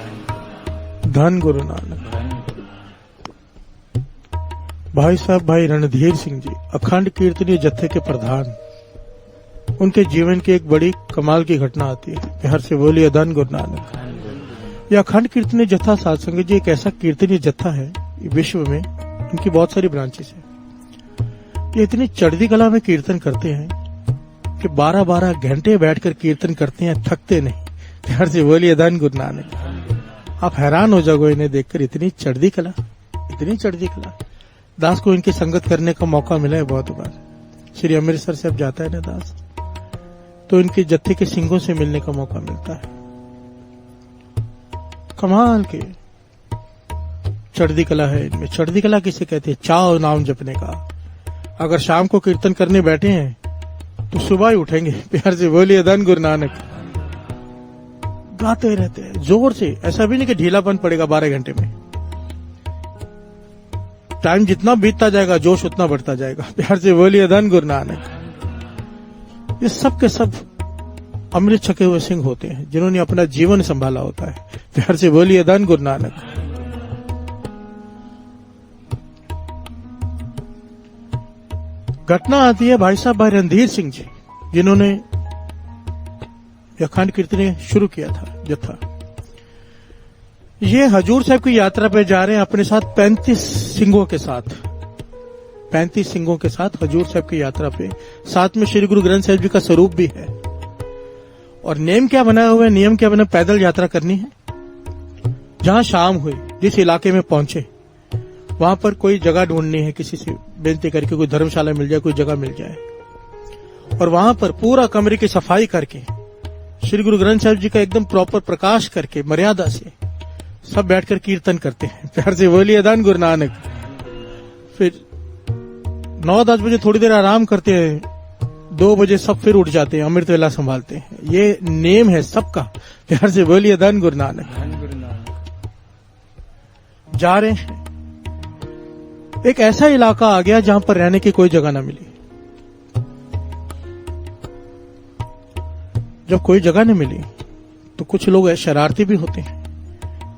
धन गुरु नानक। भाई साहब भाई रणधीर सिंह जी अखंड कीर्तनीय जत्थे के प्रधान, उनके जीवन की एक बड़ी कमाल की घटना आती है। प्यार से बोलिए धन गुरु नानक। यह अखंड कीर्तनीय जत्था साध संगत जी एक ऐसा कीर्तनीय जत्था है विश्व में, इनकी बहुत सारी ब्रांचेस है। ये इतनी चढ़ती कला में कीर्तन करते हैं कि 12-12 घंटे बैठकर कीर्तन करते हैं, थकते नहीं। प्यार से बोलिए धन गुरु नानक। आप हैरान हो जाओगे इन्हें देखकर, इतनी चढ़ती कला, इतनी चढ़ती कला। दास को इनकी संगत करने का मौका मिला है बहुत बार। श्री अमृतसर से अब जाता है ना दास, तो इनके जत्थे के सिंगों से मिलने का मौका मिलता है। कमाल के चढ़ती कला है इनमें। चढ़ती कला किसे कहते हैं? चाव नाम जपने का। अगर शाम को कीर्तन करने बैठे हैं तो सुबह ही उठेंगे। प्यार से बोलिए धन गुरु नानक। गाते रहते हैं जोर से, ऐसा भी नहीं कि ढीलापन पड़ेगा 12 घंटे में। टाइम जितना बीतता जाएगा जोश उतना बढ़ता जाएगा। प्यार से बोलिए धन गुरु नानक। ये सब के सब अमृत छके हुए सिंह होते हैं जिन्होंने अपना जीवन संभाला होता है। प्यार से बोलिए धन गुरु नानक। घटना आती है भाई साहब भाई रणधीर सिंह जी, जिन्होंने अखंड कीर्तन शुरू किया था जत्था। ये हजूर साहब की यात्रा पे जा रहे हैं अपने साथ 35 सिंगों के साथ। 35 सिंगों के साथ हजूर साहब की यात्रा पे, साथ में श्री गुरु ग्रंथ साहिब जी का स्वरूप भी है। और नेम क्या बनाया हुआ है, नियम क्या बना, पैदल यात्रा करनी है। जहां शाम हुई, जिस इलाके में पहुंचे वहां पर कोई जगह ढूंढनी है, किसी से बेनती करके कोई धर्मशाला मिल जाए, कोई जगह मिल जाए। और वहां पर पूरा कमरे की सफाई करके श्री गुरु ग्रंथ साहिब जी का एकदम प्रॉपर प्रकाश करके मर्यादा से सब बैठकर कीर्तन करते हैं। प्यार से बोलिए धन गुरु नानक। फिर 9-10 बजे थोड़ी देर आराम करते हैं, 2 बजे सब फिर उठ जाते हैं, अमृत वेला संभालते हैं। ये नेम है सबका। प्यार से बोलिए धन गुरु नानक। धन गुरु नानक। जा रहे हैं, एक ऐसा इलाका आ गया जहां पर रहने की कोई जगह ना मिली। जब कोई जगह नहीं मिली तो कुछ लोग शरारती भी होते हैं।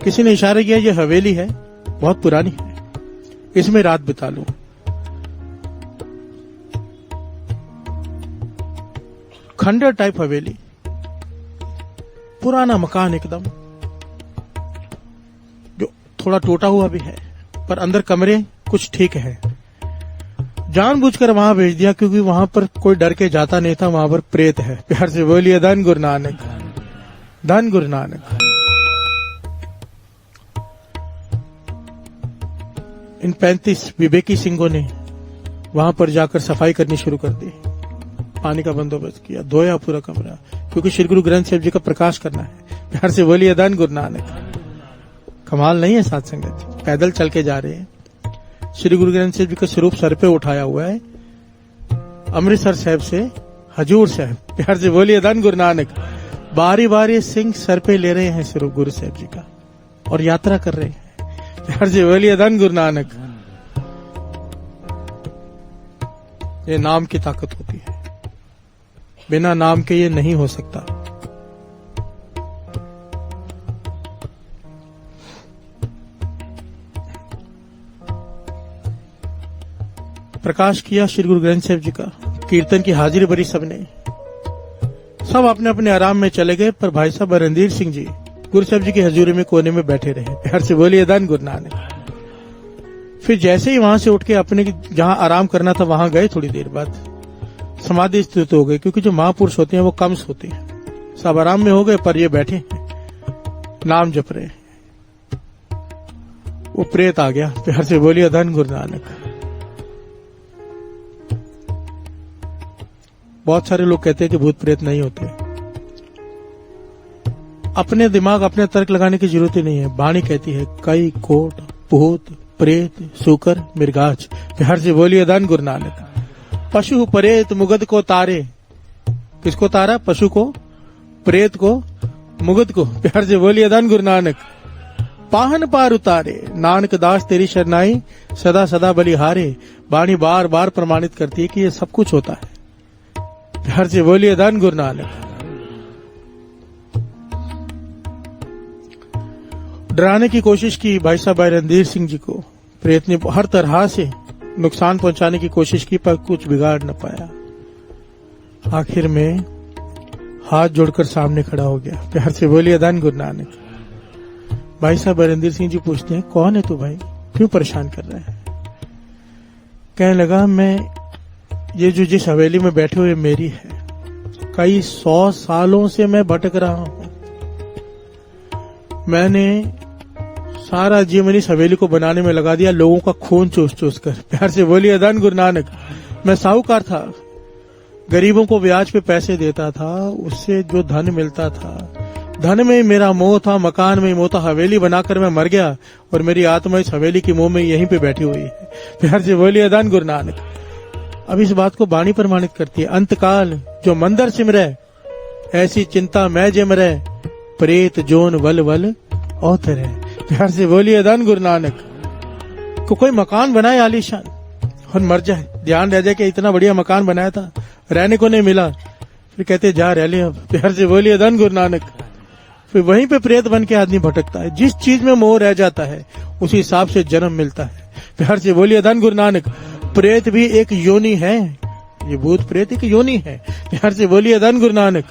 किसी ने इशारा किया, ये हवेली है, बहुत पुरानी है, इसमें रात बिता लो। खंडर टाइप हवेली, पुराना मकान एकदम, जो थोड़ा टूटा हुआ भी है, पर अंदर कमरे कुछ ठीक है। जानबूझकर वहां भेज दिया क्योंकि वहां पर कोई डर के जाता नहीं था, वहां पर प्रेत है। प्यार से बोलिए धन गुरु नानक। धन गुरु नानक। इन 35 विवेकी सिंहों ने वहां पर जाकर सफाई करनी शुरू कर दी, पानी का बंदोबस्त किया, धोया पूरा कमरा, क्योंकि श्री गुरु ग्रंथ साहिब जी का प्रकाश करना है। प्यार से बोलिए धन गुरु नानक। कमाल नहीं है साथ संगत, पैदल चल के जा रहे हैं, श्री गुरु ग्रंथ साहिब जी का स्वरूप सर पे उठाया हुआ है, अमृतसर साहिब से हजूर साहिब। प्यार से बोलिए धन गुरु नानक। बारी बारी सिंह सर पे ले रहे हैं स्वरूप गुरु साहिब जी का और यात्रा कर रहे हैं। प्यार से बोलिए धन गुरु नानक। ये नाम की ताकत होती है, बिना नाम के ये नहीं हो सकता। प्रकाश किया श्री गुरु ग्रंथ साहिब जी का, कीर्तन की हाजिरी भरी सबने, सब अपने अपने आराम में चले गए, पर भाई साहब रणधीर सिंह जी गुरु साहिब जी की हजूरी में कोने में बैठे रहे। प्यार से बोलिए धन गुरु नानक। फिर जैसे ही वहां से उठ के अपने जहां आराम करना था वहां गए, थोड़ी देर बाद समाधि स्थित हो गए, क्योंकि जो महापुरुष होते हैं वो कम सोते हैं। सब आराम में हो गए, पर ये बैठे हैं, नाम जप रहे हैं। वो प्रेत आ गया। प्यार से बोलिए धन गुरु नानक। बहुत सारे लोग कहते हैं कि भूत प्रेत नहीं होते। अपने दिमाग अपने तर्क लगाने की जरूरत ही नहीं है। वाणी कहती है कई कोट भूत प्रेत सुकर मृगाच। प्यार से बोलिए धन गुरु नानक। पशु प्रेत मुगद को तारे, किसको तारा? पशु को, प्रेत को, मुगद को। प्यार से बोलिए धन गुरु नानक। पाहन पार उतारे नानक दास तेरी शरनाई, सदा सदा बलिहारे। वाणी बार बार प्रमाणित करती है कि ये सब कुछ होता है। प्यार से बोलिए धन गुरु नानक। डराने की कोशिश की भाई साहब रणधीर सिंह जी को, प्रेत ने हर तरह से नुकसान पहुंचाने की कोशिश की, पर कुछ बिगाड़ न पाया। आखिर में हाथ जोड़कर सामने खड़ा हो गया। प्यार से बोलिए धन गुरु नानक। भाई साहब रणधीर सिंह जी पूछते हैं कौन है तू भाई, क्यों परेशान कर रहा है? कहने लगा मैं ये जो जिस हवेली में बैठे हुए मेरी है, कई 100 सालों से मैं भटक रहा हूं। मैंने सारा जीवन इस हवेली को बनाने में लगा दिया, लोगों का खून चूस चूस कर। प्यार से बोलिए धन गुरु नानक। मैं साहूकार था, गरीबों को ब्याज पे पैसे देता था, उससे जो धन मिलता था, धन में मेरा मोह था, मकान में मोह था। हवेली बनाकर मैं मर गया और मेरी आत्मा इस हवेली की मोह में यहीं पे बैठी हुई है। प्यार से बोलिए धन गुरु नानक। अब इस बात को वाणी प्रमाणित करती है, अंतकाल जो मंदिर सिमरे, ऐसी चिंता मैं जिमरे, प्रेत जोन वल वल औतरे। प्यार से बोलिए धन गुरु नानक। कोई मकान बनाए आलीशान और मर जाए, ध्यान रह जाए कि इतना बढ़िया मकान बनाया था, रहने को नहीं मिला, फिर कहते जा रह ले अब। प्यार से बोलिए धन गुरु नानक। फिर वहीं पे प्रेत बन के आदमी भटकता है। जिस चीज में मोह रह जाता है उसी हिसाब से जन्म मिलता है। प्यार से बोलिए धन गुरु नानक। प्रेत भी एक योनि है, ये भूत प्रेत एक योनि है। प्यार से बोलिए धन गुरु नानक।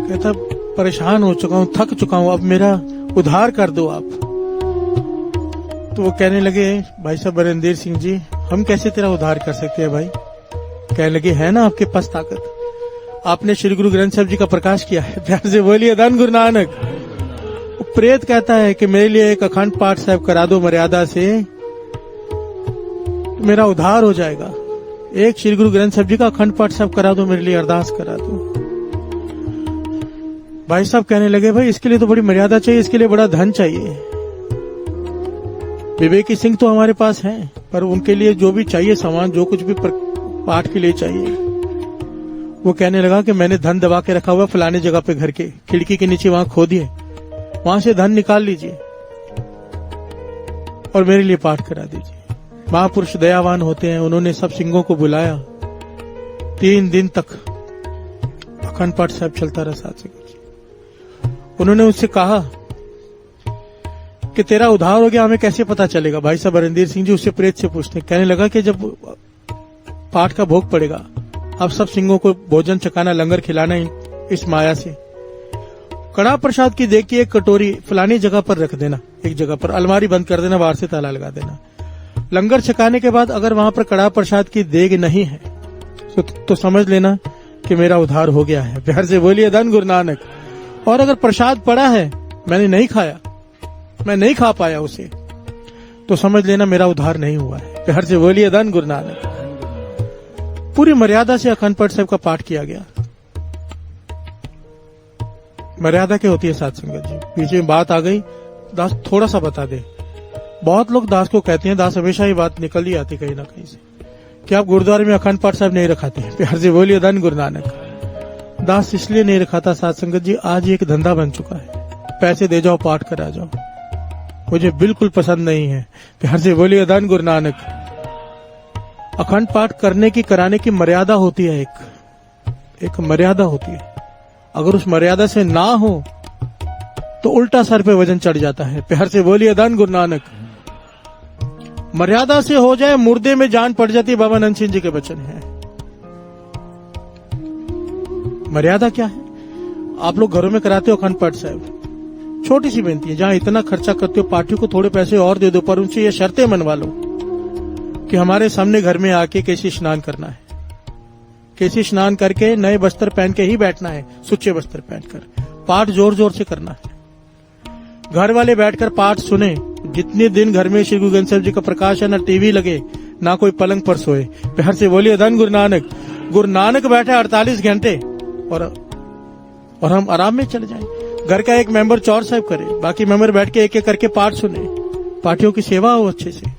कहता परेशान हो चुका हूं, थक चुका हूं, अब मेरा उद्धार कर दो आप। तो वो कहने लगे भाई साहब रणधीर सिंह जी, हम कैसे तेरा उद्धार कर सकते हैं भाई? कहने लगे है ना आपके पास ताकत, आपने श्री गुरु ग्रंथ साहिब जी का प्रकाश किया है। प्यार से बोलिए धन गुरु नानक। प्रेत कहता है कि मेरे लिए एक अखंड पाठ साहब करा दो मर्यादा से, तो मेरा उद्धार हो जाएगा। एक श्री गुरु ग्रंथ साहब जी का अखंड पाठ सब करा दो, मेरे लिए अरदास करा दो। भाई साहब कहने लगे, भाई इसके लिए तो बड़ी मर्यादा चाहिए, इसके लिए बड़ा धन चाहिए। विवेकी सिंह तो हमारे पास हैं, पर उनके लिए जो भी चाहिए सामान, जो कुछ भी पाठ के लिए चाहिए, वो कहने लगा कि मैंने धन दबा के रखा हुआ फलाने जगह पे, घर के खिड़की के नीचे वहां खोदिए, वहां से धन निकाल लीजिए और मेरे लिए पाठ करा दीजिए। महापुरुष दयावान होते हैं, उन्होंने सब सिंहों को बुलाया। 3 दिन तक अखंड पाठ साहब चलता रहा साथ सिंह जी। उन्होंने उससे कहा कि तेरा उद्धार हो गया, हमें कैसे पता चलेगा? भाई साहब रणधीर सिंह जी उससे प्रेत से पूछते, कहने लगा कि जब पाठ का भोग पड़ेगा, अब सब सिंहों को भोजन चकाना, लंगर खिलाना इस माया से। कड़ा प्रसाद की देख के एक कटोरी फलानी जगह पर रख देना, एक जगह पर अलमारी बंद कर देना, बाहर से ताला लगा देना। लंगर छकाने के बाद अगर वहां पर कड़ा प्रसाद की देग नहीं है तो समझ लेना कि मेरा उद्धार हो गया है। प्यार से बोलिए धन गुरु नानक। और अगर प्रसाद पड़ा है, मैंने नहीं खाया, मैं नहीं खा पाया उसे, तो समझ लेना मेरा उद्धार नहीं हुआ है। प्यार से बोलिए धन गुरु नानक। पूरी मर्यादा से अखंड पाठ साहब का पाठ किया गया। मर्यादा क्या होती है साथ संगत जी? बीच में बात आ गई, दास थोड़ा सा बता दे। बहुत लोग दास को कहते हैं, दास हमेशा ही बात निकल ही आती कहीं ना कहीं से, कि आप गुरुद्वारे में अखंड पाठ साहब नहीं रखाते हैं। प्यार से बोलिए धन गुरु नानक। दास इसलिए नहीं रखाता साथ संगत जी, आज एक धंधा बन चुका है, पैसे दे जाओ पाठ करा जाओ, मुझे बिल्कुल पसंद नहीं है। प्यार से बोलिए धन गुरु नानक। अखंड पाठ करने की, कराने की मर्यादा होती है, एक मर्यादा होती है। अगर उस मर्यादा से ना हो तो उल्टा सर पे वजन चढ़ जाता है। प्यार से बोलिए धन गुरु नानक। मर्यादा से हो जाए, मुर्दे में जान पड़ जाती, बाबा नंद सिंह जी के वचन है। मर्यादा क्या है? आप लोग घरों में कराते हो अखंड पाठ साहब, छोटी सी बेनती है, जहां इतना खर्चा करते हो, पार्टियों को थोड़े पैसे और दे दो, पर उनसे ये शर्तें मनवा लो कि हमारे सामने घर में आके केसी स्नान करना है, केसी स्नान करके नए वस्त्र पहन के ही बैठना है, सुच्चे वस्त्र पहनकर, पाठ जोर जोर से करना है। घर वाले बैठकर पाठ सुने। जितने दिन घर में श्री गुरु ग्रंथ साहब जी का प्रकाश है, ना टीवी लगे, ना कोई पलंग पर सोए। प्यार से बोलिए धन गुरु नानक। गुरु नानक बैठे 48 घंटे और हम आराम में चले जाएं। घर का एक मेंबर चौर साहब करे, बाकी मेंबर बैठ के एक एक करके पाठ सुने। पार्टियों की सेवा हो अच्छे से,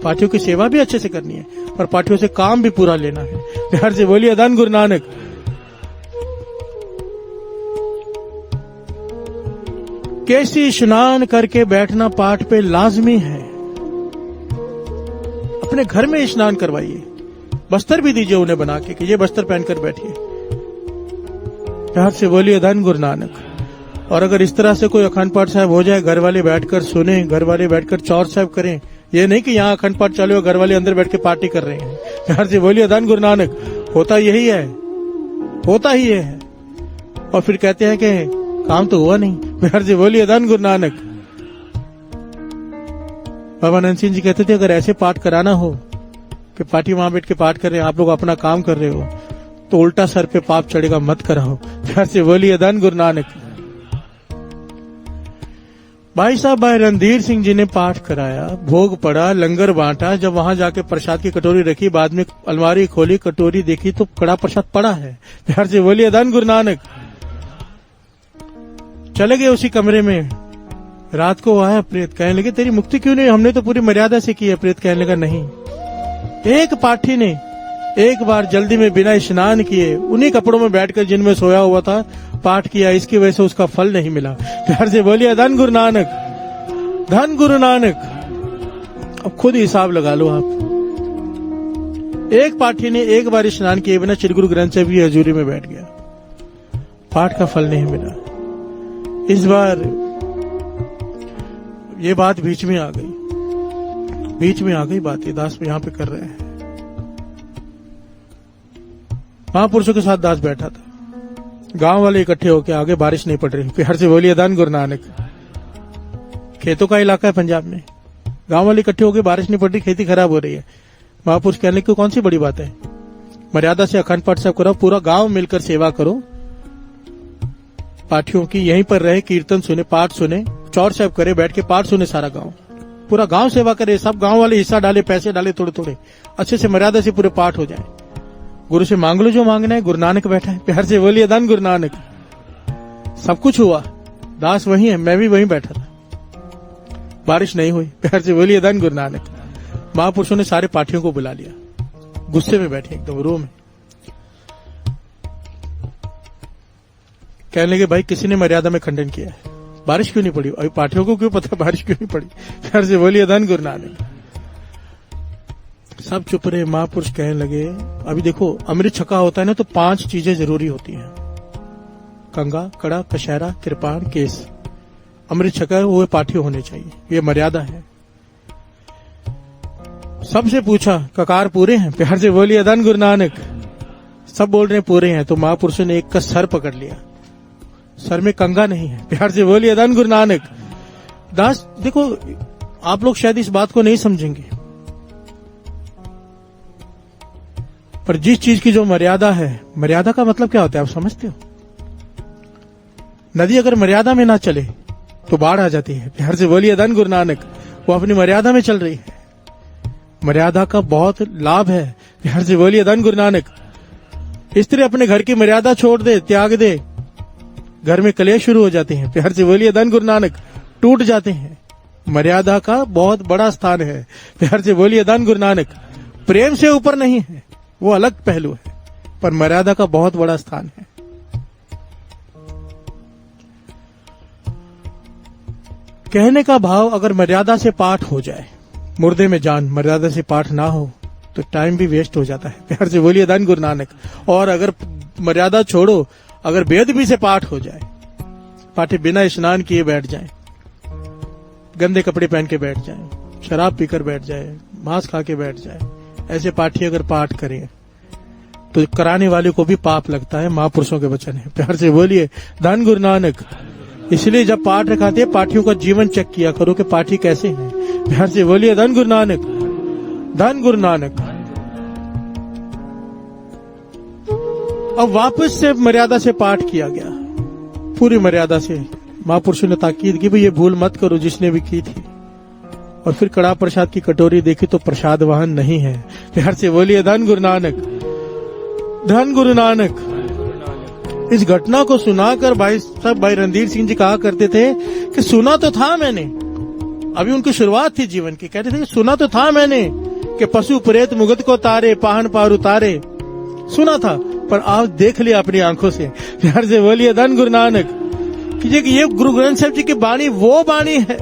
पार्टियों की सेवा भी अच्छे से करनी है, और पार्टियों से काम भी पूरा लेना है। प्यार से बोलिए धन गुरु नानक। केसी स्नान करके बैठना पाठ पे लाजमी है। अपने घर में स्नान करवाइए, बस्तर भी दीजिए उन्हें बना के कि ये बस्तर पहनकर बैठिए। प्यार से बोलिए धन गुरु नानक। और अगर इस तरह से कोई अखंड पाठ साहब हो जाए, घर वाले बैठकर सुने, घर वाले बैठकर चौर साहब करें, ये नहीं कि यहाँ अखंड पाठ चालू है, घर वाले अंदर बैठ के पार्टी कर रहे हैं। प्यार से बोलिए धन गुरु नानक। होता यही है, होता ही ये है, और फिर कहते हैं कि काम तो हुआ नहीं। प्यार से बोलिए धन गुरु नानक। बाबा नंद सिंह जी कहते थे, अगर ऐसे पाठ कराना हो कि पार्टी वहां बैठ के पाठ कर रहे हैं, आप लोग अपना काम कर रहे हो, तो उल्टा सर पे पाप चढ़ेगा, मत कराओ। प्यार से बोलिए धन गुरु नानक। भाई साहब, भाई रणधीर सिंह जी ने पाठ कराया, भोग पड़ा, लंगर बांटा। जब वहां जाके प्रसाद की कटोरी रखी, बाद में अलमारी खोली, कटोरी देखी तो कड़ा प्रसाद पड़ा है। प्यार से बोलिए धन गुरु नानक। चले गए उसी कमरे में। रात को आया प्रेत, कहने लगे तेरी मुक्ति क्यों नहीं? हमने तो पूरी मर्यादा से की है। प्रेत कहने लगा नहीं, एक पाठी ने एक बार जल्दी में बिना स्नान किए उन्हीं कपड़ों में बैठकर जिनमें सोया हुआ था पाठ किया, इसकी वजह से उसका फल नहीं मिला। प्यार से बोलिए धन गुरु नानक। धन गुरु नानक। अब खुद हिसाब लगा लो आप। एक पाठी ने एक बार स्नान किए बिना श्री गुरु ग्रंथ साहब की हजूरी में बैठ गया, पाठ का फल नहीं मिला। इस बार ये बात बीच में आ गई, बीच में आ गई बात, ये दास यहां पे कर रहे हैं। महापुरुषों के साथ दास बैठा था, गांव वाले इकट्ठे होकर आगे, बारिश नहीं पड़ रही। प्यार से बोलिए धन गुरु नानक। खेतों का इलाका है पंजाब में, गांव वाले इकट्ठे होकर, बारिश नहीं पड़ रही, खेती खराब हो रही है। महापुरुष कहने की कौन सी बड़ी बात है, मर्यादा से अखंड पाठ साहब करो, पूरा गांव मिलकर सेवा करो, पाठियों की यहीं पर रहे, कीर्तन सुने, पाठ सुने, चौर साहब करे, बैठ के पाठ सुने सारा गांव। पूरा गांव सेवा करे, सब गांव वाले हिस्सा डाले, पैसे डाले थोड़े थोड़े, अच्छे से मर्यादा से पूरे पाठ हो जाए। गुरु से मांग लो जो मांगना है। गुरु नानक बैठा है, प्यार से बोलिए धन गुरु नानक। सब कुछ हुआ, दास वही है, मैं भी वहीं बैठा था, बारिश नहीं हुई, प्यार से बोलिए धन गुरु नानक। महापुरुषों ने सारे पाठियों को बुला लिया, गुस्से में बैठे एकदम रो में, कहने लगे भाई किसी ने मर्यादा में खंडन किया है, बारिश क्यों नहीं पड़ी? अभी पाठियों को क्यों पता बारिश क्यों नहीं पड़ी? प्यार से बोलिए धन गुरु नानक। सब चुप रहे। महापुरुष कहने लगे अभी देखो, अमृत छका होता है ना तो 5 चीजें जरूरी होती हैं, कंगा, कड़ा, कशहरा, कृपाण, केस। अमृत छका हुए पाठी होने चाहिए, ये मर्यादा है। सबसे पूछा ककार पूरे हैं? प्यार से बोलिए धन गुरु नानक। सब बोल रहे हैं पूरे हैं। तो महापुरुषों ने एक का सर पकड़ लिया, सर में कंगा नहीं है, प्यार से बोलिए धन गुरु नानक। दास देखो, आप लोग शायद इस बात को नहीं समझेंगे, पर जिस चीज की जो मर्यादा है, मर्यादा का मतलब क्या होता है आप समझते हो? नदी अगर मर्यादा में ना चले तो बाढ़ आ जाती है, प्यार से बोलिए धन गुरु नानक। वो अपनी मर्यादा में चल रही है, मर्यादा का बहुत लाभ है, प्यार से बोलिए धन गुरु नानक। स्त्री अपने घर की मर्यादा छोड़ दे, त्याग दे, घर में कलेश शुरू हो जाते हैं, प्यार से बोलिए धन गुरु नानक, टूट जाते हैं। मर्यादा का बहुत बड़ा स्थान है, प्यार से बोलिए धन गुरु नानक। प्रेम से ऊपर नहीं है, वो अलग पहलू है, पर मर्यादा का बहुत बड़ा स्थान है। कहने का भाव, अगर मर्यादा से पाठ हो जाए, मुर्दे में जान, मर्यादा से पाठ ना हो तो टाइम भी वेस्ट हो जाता है, प्यार से बोलिए धन गुरु नानक। और अगर मर्यादा छोड़ो, अगर बेदबी से पाठ हो जाए, पाठी बिना स्नान किए बैठ जाए, गंदे कपड़े पहन के बैठ जाए, शराब पीकर बैठ जाए, मांस खा के बैठ जाए, ऐसे पाठी अगर पाठ करें तो कराने वाले को भी पाप लगता है। महापुरुषों के वचन है, प्यार से बोलिए धन गुरु नानक। इसलिए जब पाठ रखाते हैं, पाठियों का जीवन चेक किया करो कि पाठी कैसे हैं, प्यार से बोलिए धन गुरु नानक, धन गुरु नानक। अब वापस से मर्यादा से पाठ किया गया, पूरी मर्यादा से। महापुरुषों ने ताकीद की, भाई ये भूल मत करो जिसने भी की थी। और फिर कड़ा प्रसाद की कटोरी देखी तो प्रसाद वहां नहीं है, प्यार से बोलिए धन गुरु नानक, धन गुरु नानक। इस घटना को सुनाकर भाई रणधीर सिंह जी कहा करते थे कि सुना तो था मैंने, अभी उनकी शुरुआत थी जीवन की, कहते थे सुना तो था मैंने कि पशु प्रेत मुगत को तारे, पाहन पार उतारे, सुना था, पर आज देख लिया अपनी आंखों से, प्यार से बोलिए धन गुरु नानक। कि ये गुरु ग्रंथ साहिब जी की बाणी वो बाणी है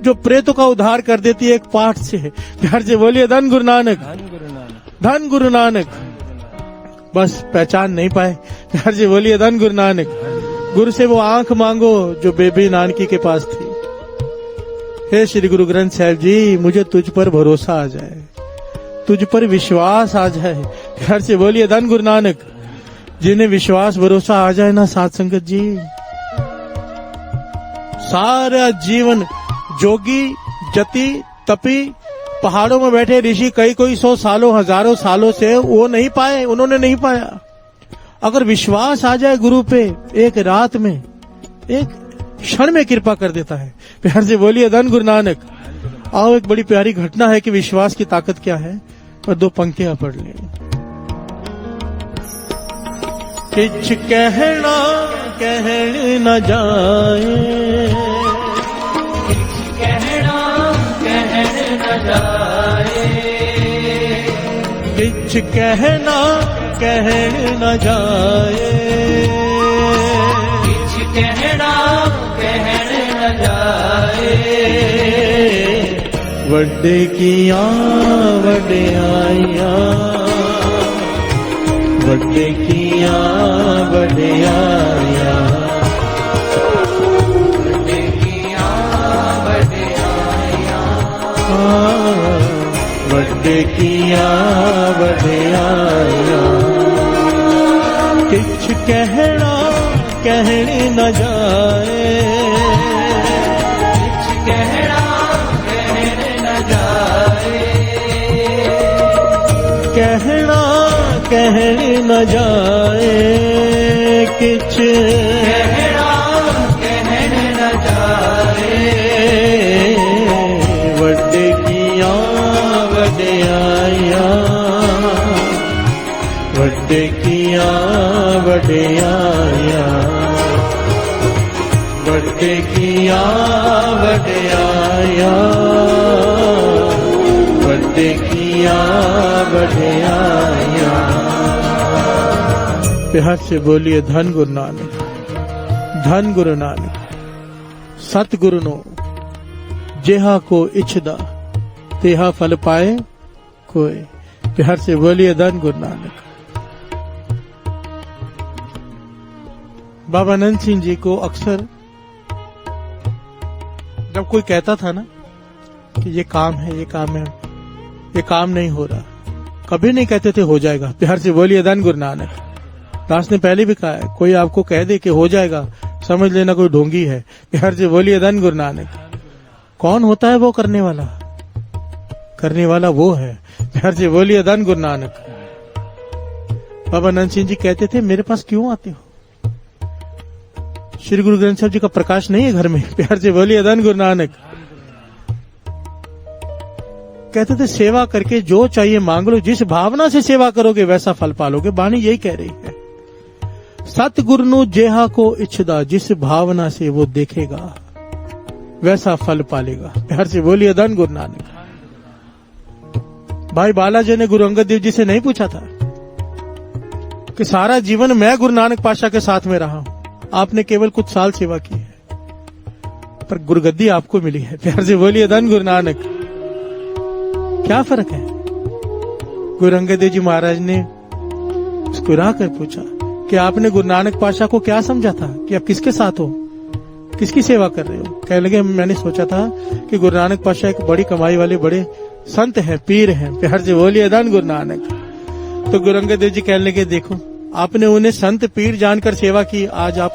जो प्रेतों का उद्धार कर देती है एक पाठ से, प्यार से बोलिए धन गुरु नानक, धन गुरु नानक। बस पहचान नहीं पाए, प्यार से बोलिए धन गुरु नानक। गुरु से वो आंख मांगो जो बेबी नानकी के पास थी। हे श्री गुरु ग्रंथ साहिब जी, मुझे तुझ पर भरोसा आ जाए, तुझ पर विश्वास आ जाए, प्यार से बोलिए धन गुरु नानक। जिन्हें विश्वास भरोसा आ जाए ना साध संगत जी, सारा जीवन जोगी जति तपी पहाड़ों में बैठे ऋषि कई 100 सालों हजारों सालों से वो नहीं पाए, उन्होंने नहीं पाया। अगर विश्वास आ जाए गुरु पे, एक रात में, एक क्षण में कृपा कर देता है, प्यार से बोलिए धन गुरु नानक। आओ, एक बड़ी प्यारी घटना है कि विश्वास की ताकत क्या है, पर 2 पंक्तियां पढ़ लें। किछ कहना कहन न जाए, किछ कहना कहन न जाए, किछ कहना कहन न जाए। वड्डे किया वड्याइया, वड्डे किया वड्याइया, वड्डे किया वड्याइया, वड्डे किया वड्याइया। किछ कहना कहन न जाए, किछ कहना कहन न जाए। कहना कहन न जाए, किछ कहना कहन न जाए। वड्डे वड्याया वड्डे किया वड्याया वड्डे किया वड्याया। प्यार से बोलिए धन गुरु नानक, धन गुरु नानक। सतगुरु नो जेहा को इच्छदा तेहा फल पाए कोई। प्यार से बोलिए धन गुरु नानक। बाबा नंद सिंह जी को अक्सर जब कोई कहता था ना कि ये काम है, ये काम है, ये काम नहीं हो रहा, कभी नहीं कहते थे हो जाएगा। प्यार से बोलिए धन गुरु नानक। दास ने पहले भी कहा है, कोई आपको कह दे कि हो जाएगा, समझ लेना कोई ढोंगी है। प्यार से बोलिए धन गुरु नानक। कौन होता है वो करने वाला? करने वाला वो है। प्यार से बोलिए धन गुरु नानक। बाबा नंद सिंह जी कहते थे, मेरे पास क्यों आते हो? श्री गुरु ग्रंथ साहब जी का प्रकाश नहीं है घर में। प्यार से बोलिए धन गुरु नानक। कहते थे, सेवा करके जो चाहिए मांग लो, जिस भावना से सेवा करोगे वैसा फल पालोगे। बाणी यही कह रही है। सतगुरु नु जेहा को इच्छदा, जिस भावना से वो देखेगा वैसा फल पालेगा। प्यार से बोलिए धन गुरु नानक। भाई बालाजी ने गुरु अंगद देव जी से नहीं पूछा था कि सारा जीवन मैं गुरु नानक पातशाह के साथ में रहा हूं, आपने केवल कुछ साल सेवा की है, पर गुरुगद्दी आपको मिली है। प्यार से बोलिए धन गुरु नानक। क्या फर्क है? गुरु अंगद देव जी महाराज ने मुस्कुरा कर पूछा कि आपने गुरु नानक पातशाह को क्या समझा था कि आप किसके साथ हो, किसकी सेवा कर रहे हो? कहने लगे, मैंने सोचा था कि गुरु नानक पातशाह एक बड़ी कमाई वाले बड़े संत हैं, पीर हैं। प्यार से बोलिए धन गुरु नानक। तो गुरु अंगद देव जी कहने लगे, देखो आपने उन्हें संत पीर जानकर सेवा की, आज आप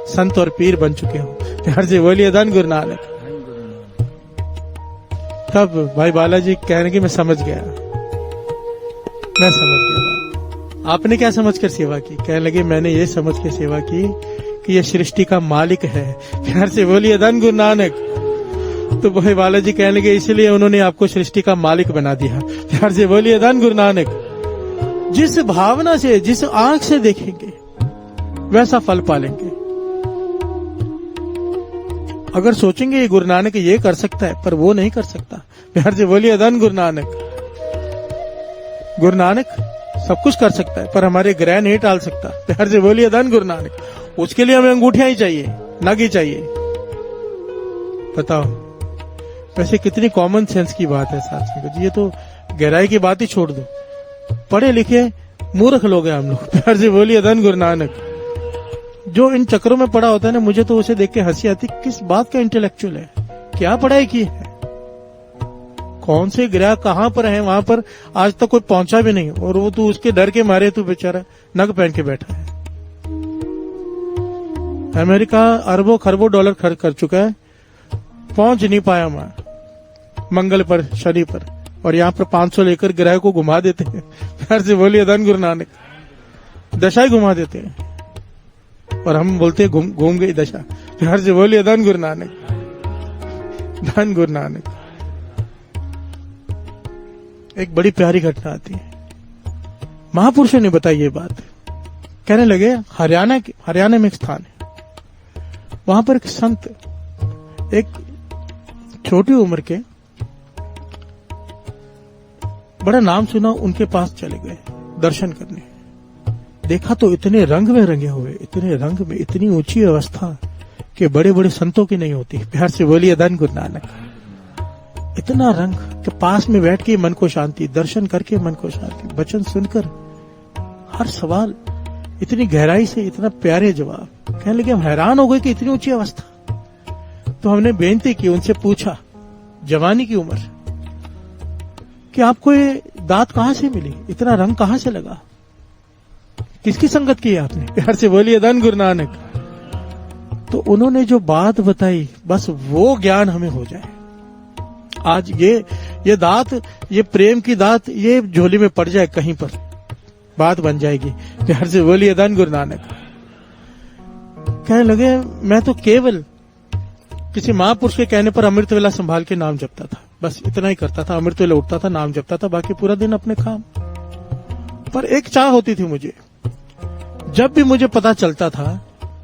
संत और पीर बन चुके हो। प्यार से बोलिए धन गुरु नानक। तब भाई बालाजी कहने की मैं समझ गया, मैं समझ गया। आपने क्या समझकर सेवा की? कहने लगे, मैंने ये समझ के सेवा की कि ये सृष्टि का मालिक है। प्यार से बोलिए धन गुरु नानक। तो भाई बालाजी कहने लगे, इसलिए उन्होंने आपको सृष्टि का मालिक बना दिया। प्यार से बोलिए धन गुरु नानक। जिस भावना से, जिस आंख से देखेंगे वैसा फल पालेंगे। अगर सोचेंगे ये गुरु नानक ये कर सकता है, पर वो नहीं कर सकता। प्यार से बोलिए धन गुरु नानक। गुरु नानक सब कुछ कर सकता है, पर हमारे ग्रह नहीं टाल सकता। प्यार से बोलिए धन गुरु नानक। उसके लिए हमें अंगूठियां ही चाहिए, नग ही चाहिए। बताओ, वैसे कितनी कॉमन सेंस की बात है साथ में। ये तो गहराई की बात ही छोड़ दो, पढ़े लिखे मूर्ख लोग हैं हम लोग। प्यार से बोलिए धन गुरु नानक। जो इन चक्रों में पड़ा होता है ना, मुझे तो उसे देख के हंसी आती, किस बात का इंटेलेक्चुअल है, क्या पढ़ाई की है, कौन से ग्रह कहां पर है, वहां पर आज तक कोई पहुंचा भी नहीं, और वो तू उसके डर के मारे तू बेचारा नग पहन के बैठा है। अमेरिका अरबों खरबों डॉलर खर्च कर चुका है, पहुंच नहीं पाया वहां मंगल पर, शनि पर, और यहाँ पर 500 लेकर ग्रह को घुमा देते हैं। प्यार से बोलिए धन गुरु नानक। दशा ही घुमा देते हैं और हम बोलते हैं घूम गई दशा। प्यार से बोलिए धन गुरु नानक, धन गुरु नानक। एक बड़ी प्यारी घटना आती है, महापुरुषों ने बताई ये बात। कहने लगे, हरियाणा में एक स्थान है, वहां पर एक संत एक छोटी उम्र के, बड़ा नाम सुना, उनके पास चले गए दर्शन करने। देखा तो इतने रंग में रंगे हुए, इतने रंग में, इतनी ऊंची अवस्था कि बड़े बड़े संतों की नहीं होती। प्यार से बोलिए धन गुरु नानक। इतना रंग कि पास में बैठ के मन को शांति, दर्शन करके मन को शांति, वचन सुनकर हर सवाल इतनी गहराई से, इतना प्यारे जवाब। कहने लगे, हम हैरान हो गए कि इतनी ऊंची अवस्था। तो हमने बेनती की, उनसे पूछा, जवानी की उम्र, कि आपको ये दात कहां से मिली, इतना रंग कहां से लगा, किसकी संगत की है आपने? प्यार से बोलिए धन गुरु नानक। तो उन्होंने जो बात बताई, बस वो ज्ञान हमें हो जाए। आज ये दात, ये प्रेम की दात, ये झोली में पड़ जाए कहीं पर, बात बन जाएगी। प्यार से बोलिए धन गुरु नानक। कहने लगे, मैं तो केवल किसी महापुरुष के कहने पर अमृत वेला संभाल के नाम जपता था, बस इतना ही करता था। अमृत वेला उठता था, नाम जपता था, बाकी पूरा दिन अपने काम। पर एक चाह होती थी मुझे, जब भी मुझे पता चलता था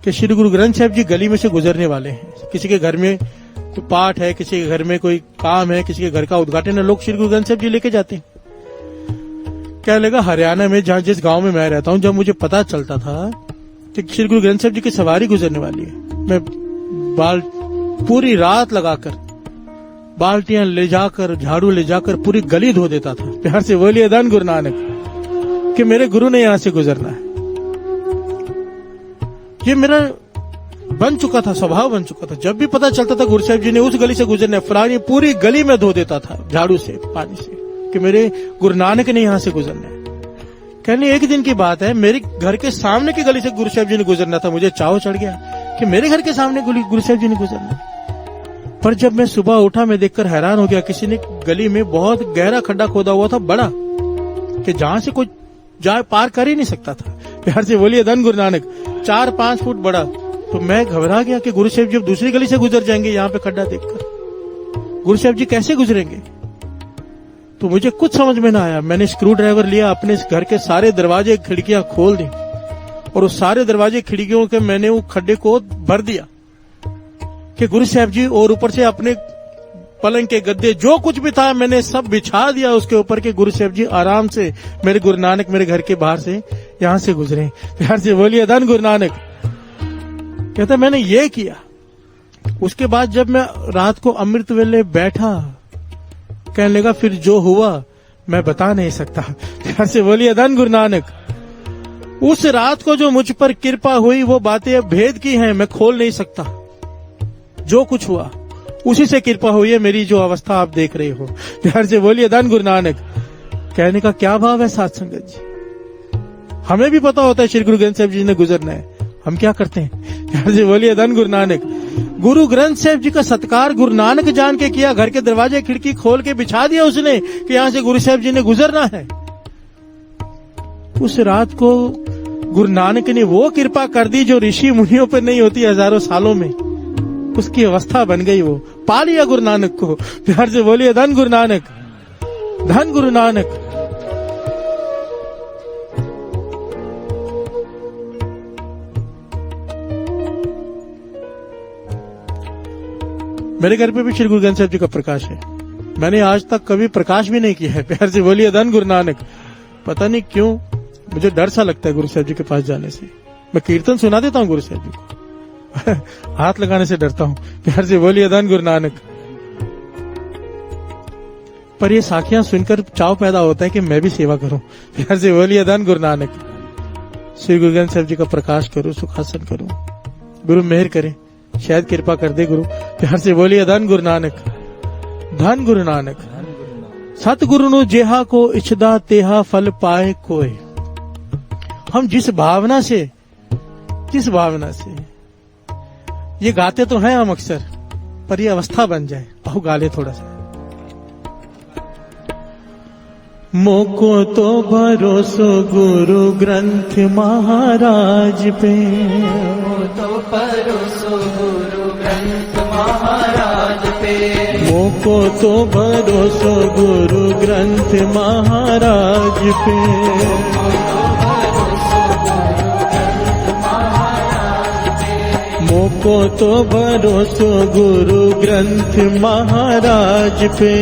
कि श्री गुरु ग्रंथ साहिब जी गली में से गुजरने वाले हैं, किसी के घर में कोई पाठ है, किसी के घर में कोई काम है, किसी के घर का उद्घाटन है, लोग श्री गुरु ग्रंथ साहिब जी लेके जाते हैं। क्या लगा, हरियाणा में जहां जिस गांव में मैं रहता हूं, जब मुझे पता चलता था कि श्री गुरु ग्रंथ साहिब जी की सवारी गुजरने वाली है, मैं पूरी रात लगाकर बाल्टियां ले जाकर, झाड़ू ले जाकर पूरी गली धो देता था। प्यार से बोलिए धन गुरु नानक, कि मेरे गुरु ने यहां से गुजरना है। ये मेरा बन चुका था, स्वभाव बन चुका था। जब भी पता चलता था गुरु साहिब जी ने उस गली से गुजरना है, फलानी पूरी गली में धो देता था झाड़ू से, पानी से, कि मेरे गुरु नानक ने यहां से गुजरना है। कहने एक दिन की बात है, मेरे घर के सामने की गली से गुरु साहिब जी ने गुजरना था। मुझे चाव चढ़ गया कि मेरे घर के सामने गुरु साहिब जी ने गुजरना। पर जब मैं सुबह उठा, मैं देखकर हैरान हो गया, किसी ने गली में बहुत गहरा खड्डा खोदा हुआ था, बड़ा, कि जहां से कोई जा पार कर ही नहीं सकता था। प्यार से बोलिए धन गुरु नानक, 4-5 फुट बड़ा। तो मैं घबरा गया कि गुरु साहिब जी दूसरी गली से गुजर जाएंगे, यहाँ पे खड्डा देखकर गुरु साहिब जी कैसे गुजरेंगे। तो मुझे कुछ समझ में ना आया। मैंने स्क्रू ड्राइवर लिया, अपने इस घर के सारे दरवाजे खिड़कियां खोल दी और उस सारे दरवाजे खिड़कियों के मैंने वो खड्डे को भर दिया कि गुरु साहिब जी, और ऊपर से अपने पलंग के गद्दे जो कुछ भी था मैंने सब बिछा दिया उसके ऊपर के गुरु साहिब जी आराम से, मेरे गुरु नानक मेरे घर के बाहर से यहां से गुजरे। प्यार से बोलिए धन गुरु नानक। कहता मैंने ये किया। उसके बाद जब मैं रात को अमृत वेले बैठा, कहने लगा फिर जो हुआ मैं बता नहीं सकता। प्यार से बोलिए धन गुरु नानक। उस रात को जो मुझ पर कृपा हुई वो बातें भेद की हैं, मैं खोल नहीं सकता। जो कुछ हुआ उसी से कृपा हुई है, मेरी जो अवस्था आप देख रहे हो। प्यार से बोलिए धन गुरु नानक। कहने का क्या भाव है साध संगत जी, हमें भी पता होता है श्री गुरु ग्रंथ साहिब जी ने गुजरना है, हम क्या करते हैं। प्यार से बोलिए धन गुरु नानक। गुरु ग्रंथ साहिब जी का सत्कार गुरु नानक जान के किया। घर के दरवाजे खिड़की खोल के बिछा दिया उसने कि यहां से गुरु साहिब जी ने गुजरना है। उस रात को गुरु नानक ने वो कृपा कर दी जो ऋषि मुनियों पर नहीं होती हजारों सालों में। उसकी अवस्था बन गई, वो पा लिया गुरु नानक को। प्यार से बोलिए धन गुरु नानक, धन गुरु नानक। मेरे घर पे भी श्री गुरु ग्रंथ साहिब जी का प्रकाश है। मैंने आज तक कभी प्रकाश भी नहीं किया है। प्यार से बोलिए धन गुरु नानक। पता नहीं क्यों मुझे डर सा लगता है गुरु साहिब जी के पास जाने से। मैं कीर्तन सुना देता हूँ गुरु साहिब जी को, हाथ लगाने से डरता हूँ। प्यार से बोलिए धन गुरु नानक। पर ये साखियां सुनकर चाव पैदा होता है कि मैं भी सेवा करूं। प्यार से बोलिए धन गुरु नानक। श्री गुरु ग्रंथ साहिब जी का प्रकाश करूं, सुखासन करूं। गुरु मेहर करे, शायद कृपा कर दे गुरु। प्यार से बोलिए धन गुरु नानक, धन गुरु नानक। सतगुरु नु जेहा को इच्छदा तेहा फल पाए कोय। हम जिस भावना से ये गाते तो हैं हम अक्सर, पर ये अवस्था बन जाए। आओ गा ले थोड़ा सा। मोको तो भरोसो गुरु ग्रंथ महाराज पे, तो भरोसो गुरु ग्रंथ महाराज पे। मोको तो भरोसो गुरु ग्रंथ महाराज पे। मोको तो भरोसो गुरु ग्रंथ महाराज पे।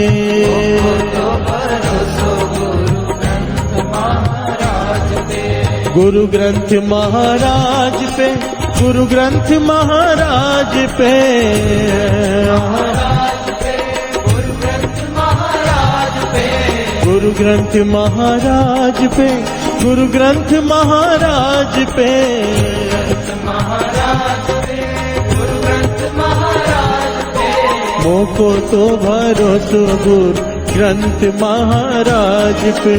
गुरु ग्रंथ महाराज पे, गुरु ग्रंथ महाराज पे। गुरु ग्रंथ महाराज पे, गुरु ग्रंथ महाराज पे। मोको तो भरोसो गुरु ग्रंथ महाराज पे।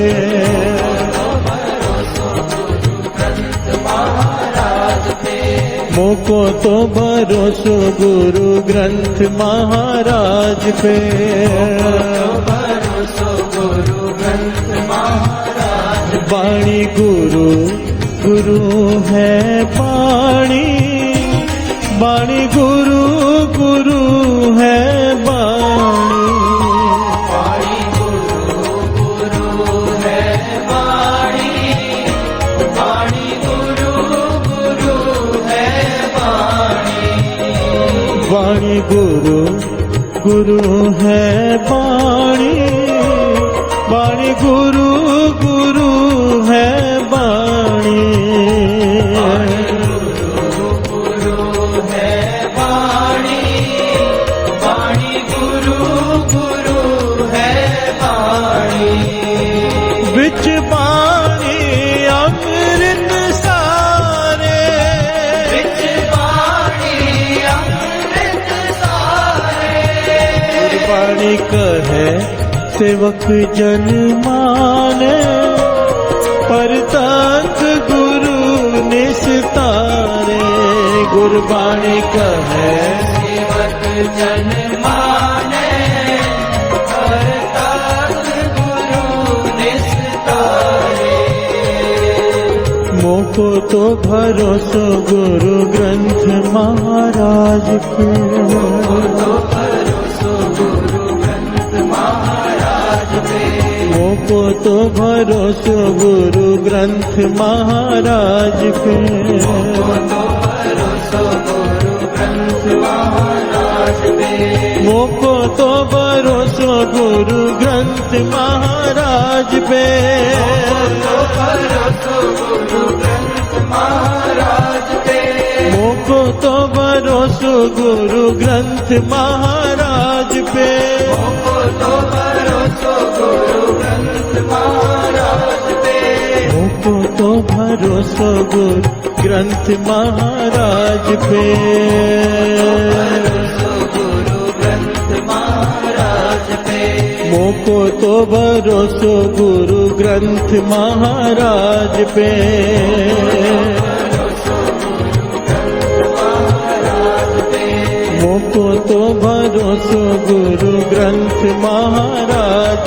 मोको तो भरोसो गुरु ग्रंथ महाराज पे। वाणी गुरु गुरु है वाणी, वाणी गुरु गुरु है वाणी। वाणी गुरु है वाणी, वाणी गुरु वाणी गुरु गुरु है वाणी, वाणी गुरु गुरु है वाणी। गुरु है वाणी, वाणी गुरु गुरु है वाणी। बिच वाणी अमृत सारे, बिच वाणी अमृत सारे। गुरबाणी कहे सेवक जन माने, परतंत्र गुरु निस्तारे। गुरबाणी कहे सेवक जन माने, परतंत्र गुरु निस्तारे। मोको तो भरोसो गुरु ग्रंथ महाराज के, मोको तो भरोसो गुरु ग्रंथ महाराज पे। मोको तो भरोसो गुरु ग्रंथ महाराज पे। मोको तो भरोसो गुरु ग्रंथ महाराज पे। मोको तो भरोसो गुरु ग्रंथ महाराज पे। मोको तो भरोसो गुरु ग्रंथ महाराज पे। मोको तो भरोसो गुरु ग्रंथ महाराज,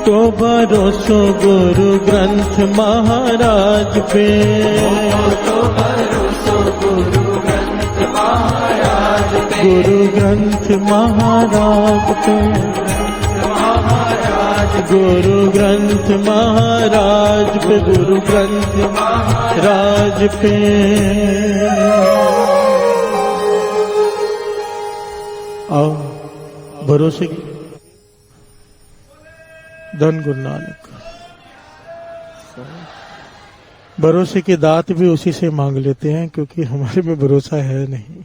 तो भरोसो गुरु ग्रंथ महाराज पे। गुरु ग्रंथ महाराज पे, गुरु ग्रंथ महाराज पे, गुरु ग्रंथ महाराज पे। आओ भरोसे की धन गुरु नानक। भरोसे की दात भी उसी से मांग लेते हैं, क्योंकि हमारे में भरोसा है नहीं।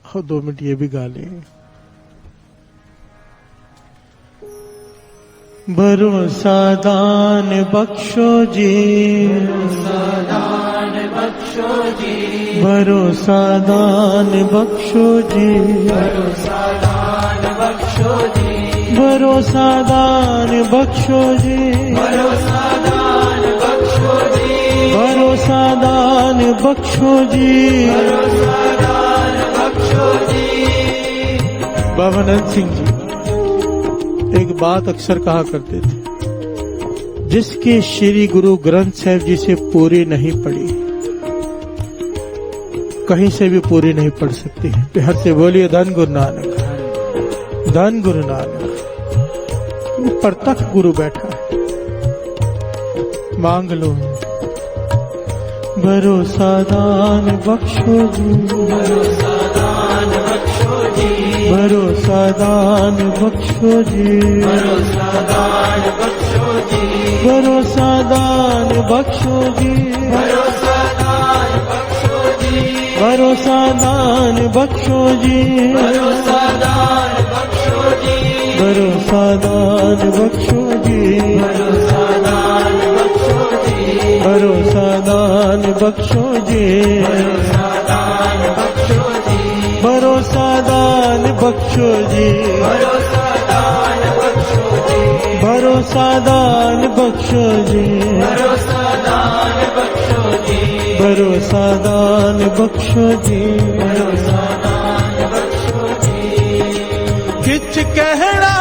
और 2 मिनट ये भी गा लें। भरोसा दान बख्शो जी, दान बख्शो जी, भरोसा दान बख्शो जी, भरोसा दान बख्शो जी, भरोसा दान बख्शो जी, भरोसा दान बख्शो जी, भरोसा दान बख्शो जी, भरोसा दान बख्शो जी। बाबा नंद सिंह जी एक बात अक्सर कहा करते थे, जिसके श्री गुरु ग्रंथ साहिब जी से पूरी नहीं पढ़ी, कहीं से भी पूरी नहीं पढ़ सकती है। प्यार से बोलिए धन गुरु नानक, धन गुरु नानक। प्रत्यक्ष गुरु बैठा है, मांग लो। भरोसा दान बख्शो जी, भरोसा दान बख्शो जी, भरोसा दान बख्शो जी, भरोसा दान बख्शो जी, भरोसा दान बख्शो जी, भरोसा दान बख्शो जी, भरोसा दान बख्शो जी, भरोसा दान बख्शो जी, भरोसा दान बख्शो जी, भरोसा दान बख्शो जी, भरोसा दान बख्शो जी, भरोसा दान बख्शो जी, भरोसा दान बख्शो जी, भरोसा दान बख्शो जी, भरोसा दान बख्शो जी, भरोसा दान बख्शो जी, भरोसा दान बख्शो जी, भरोसा दान बख्शो जी। किच कहना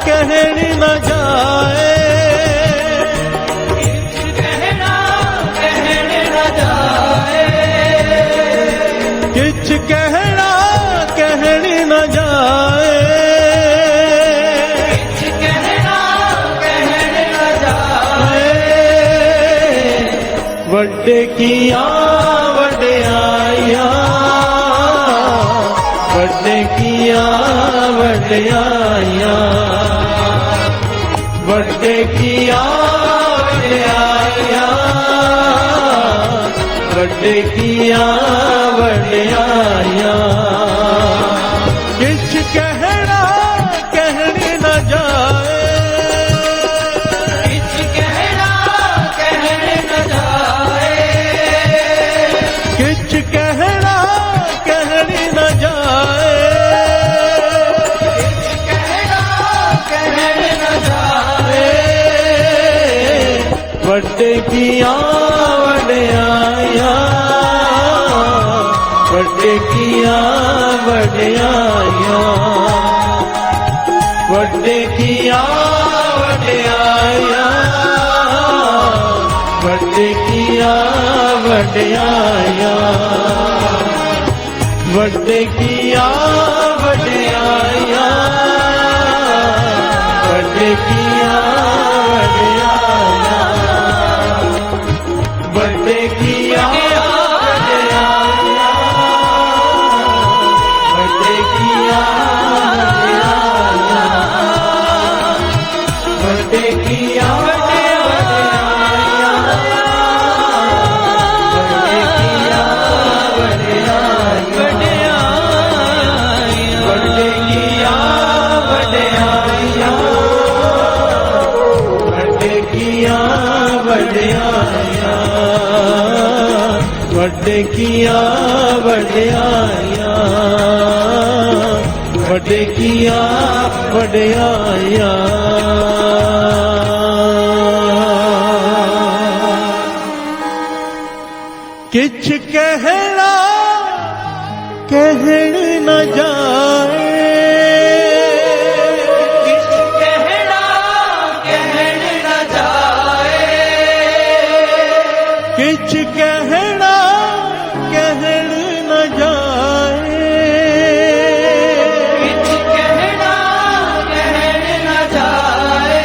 कहनी न जाए, कहना कहने न जाए, किच कहना कहनी न जाए, कहना कहने न जाए, ਵੱਡੇ ਕੀਆਂ ਵਡਿਆਈਆਂ ਵੱਡੇ ਕੀਆਂ ਵਡਿਆਈਆਂ ਵੱਡੇ ਕੀਆਂ ਵਡਿਆਈਆਂ ਵੱਡੇ ਕੀਆਂ ਵਡਿਆਈਆਂ ਕਿਛ ਕਹਿਣਾ ਕਹਿਣੇ ਨਾ ਜਾਏ किछ कहना कहने न जाए किछ कहना कहने न जाए कहना कहने न जाए ਵੱਡੇ ਕੀਆਂ ਵਡਿਆਈਆਂ ਵੱਡੇ ਕੀਆਂ ਵਡਿਆਈਆਂ ਵੱਡੇ ਕੀਆਂ ਵਡਿਆਈਆਂ ਵੱਡੇ ਕੀਆਂ ਵਡਿਆਈਆਂ ਵੱਡੇ ਕੀਆਂ ਵਡਿਆਈਆਂ ਵੱਡੇ ਕੀਆਂ ਵਡਿਆਈਆਂ ਵੱਡੇ ਕੀਆਂ ਵਡਿਆਈਆਂ ਵੱਡੇ ਕੀਆਂ ਵਡਿਆਈਆਂ ਵੱਡੇ ਕੀਆਂ ਵੱਡੇ ਕੀਆਂ ਵਡਿਆਈਆਂ ਵੱਡੇ ਕੀਆਂ ਵਡਿਆਈਆਂ ਕਿਛ ਕਹਿਣਾ ਕਹਿਣ न ਜਾਏ किछ कहना कहने न जाए किछ कहना कहण न जाए किछ कहना कहने न जाए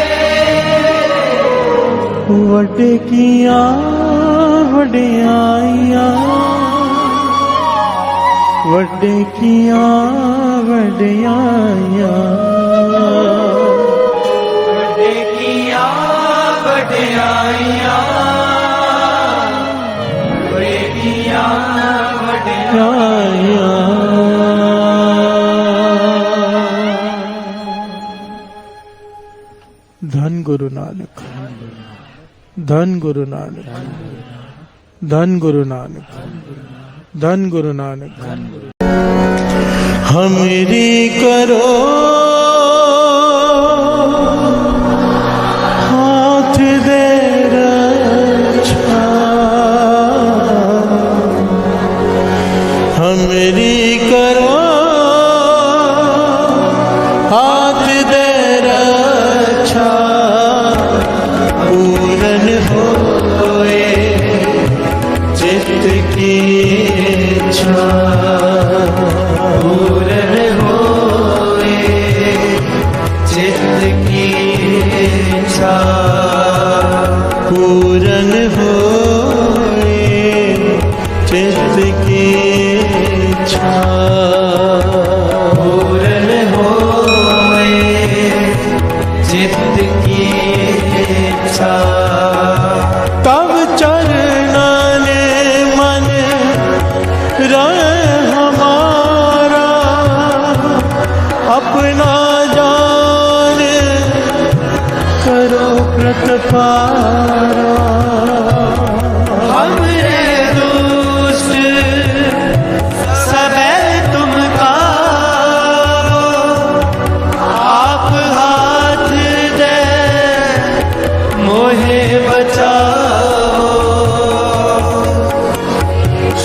ਵੱਡੇ ਕੀਆਂ ਵਡਿਆਈਆਂ ਵੱਡੇ ਕੀਆਂ ਵਡਿਆਈਆਂ ਵੱਡੇ ਕੀਆਂ ਵਡਿਆਈਆਂ ਵੱਡੇ ਕੀਆਂ ਵਡਿਆਈਆਂ धन गुरु नानक धन गुरु नानक धन गुरु नानक धन गुरु नानक हमरी करो हाथ दे रक्षा हमरी करो हाथ दे रक्षा पूरन होए चित्त की इच्छा पूरन होए चित्त की इच्छा पूरन होए चित्त की इच्छा पूरन होए चित्त की इच्छा तब चरना ने मन रहे हमारा अपना जान करो प्रतिपारा हमरे दुष्ट सबे तुम कारो आप हाथ दे मोहे बचाओ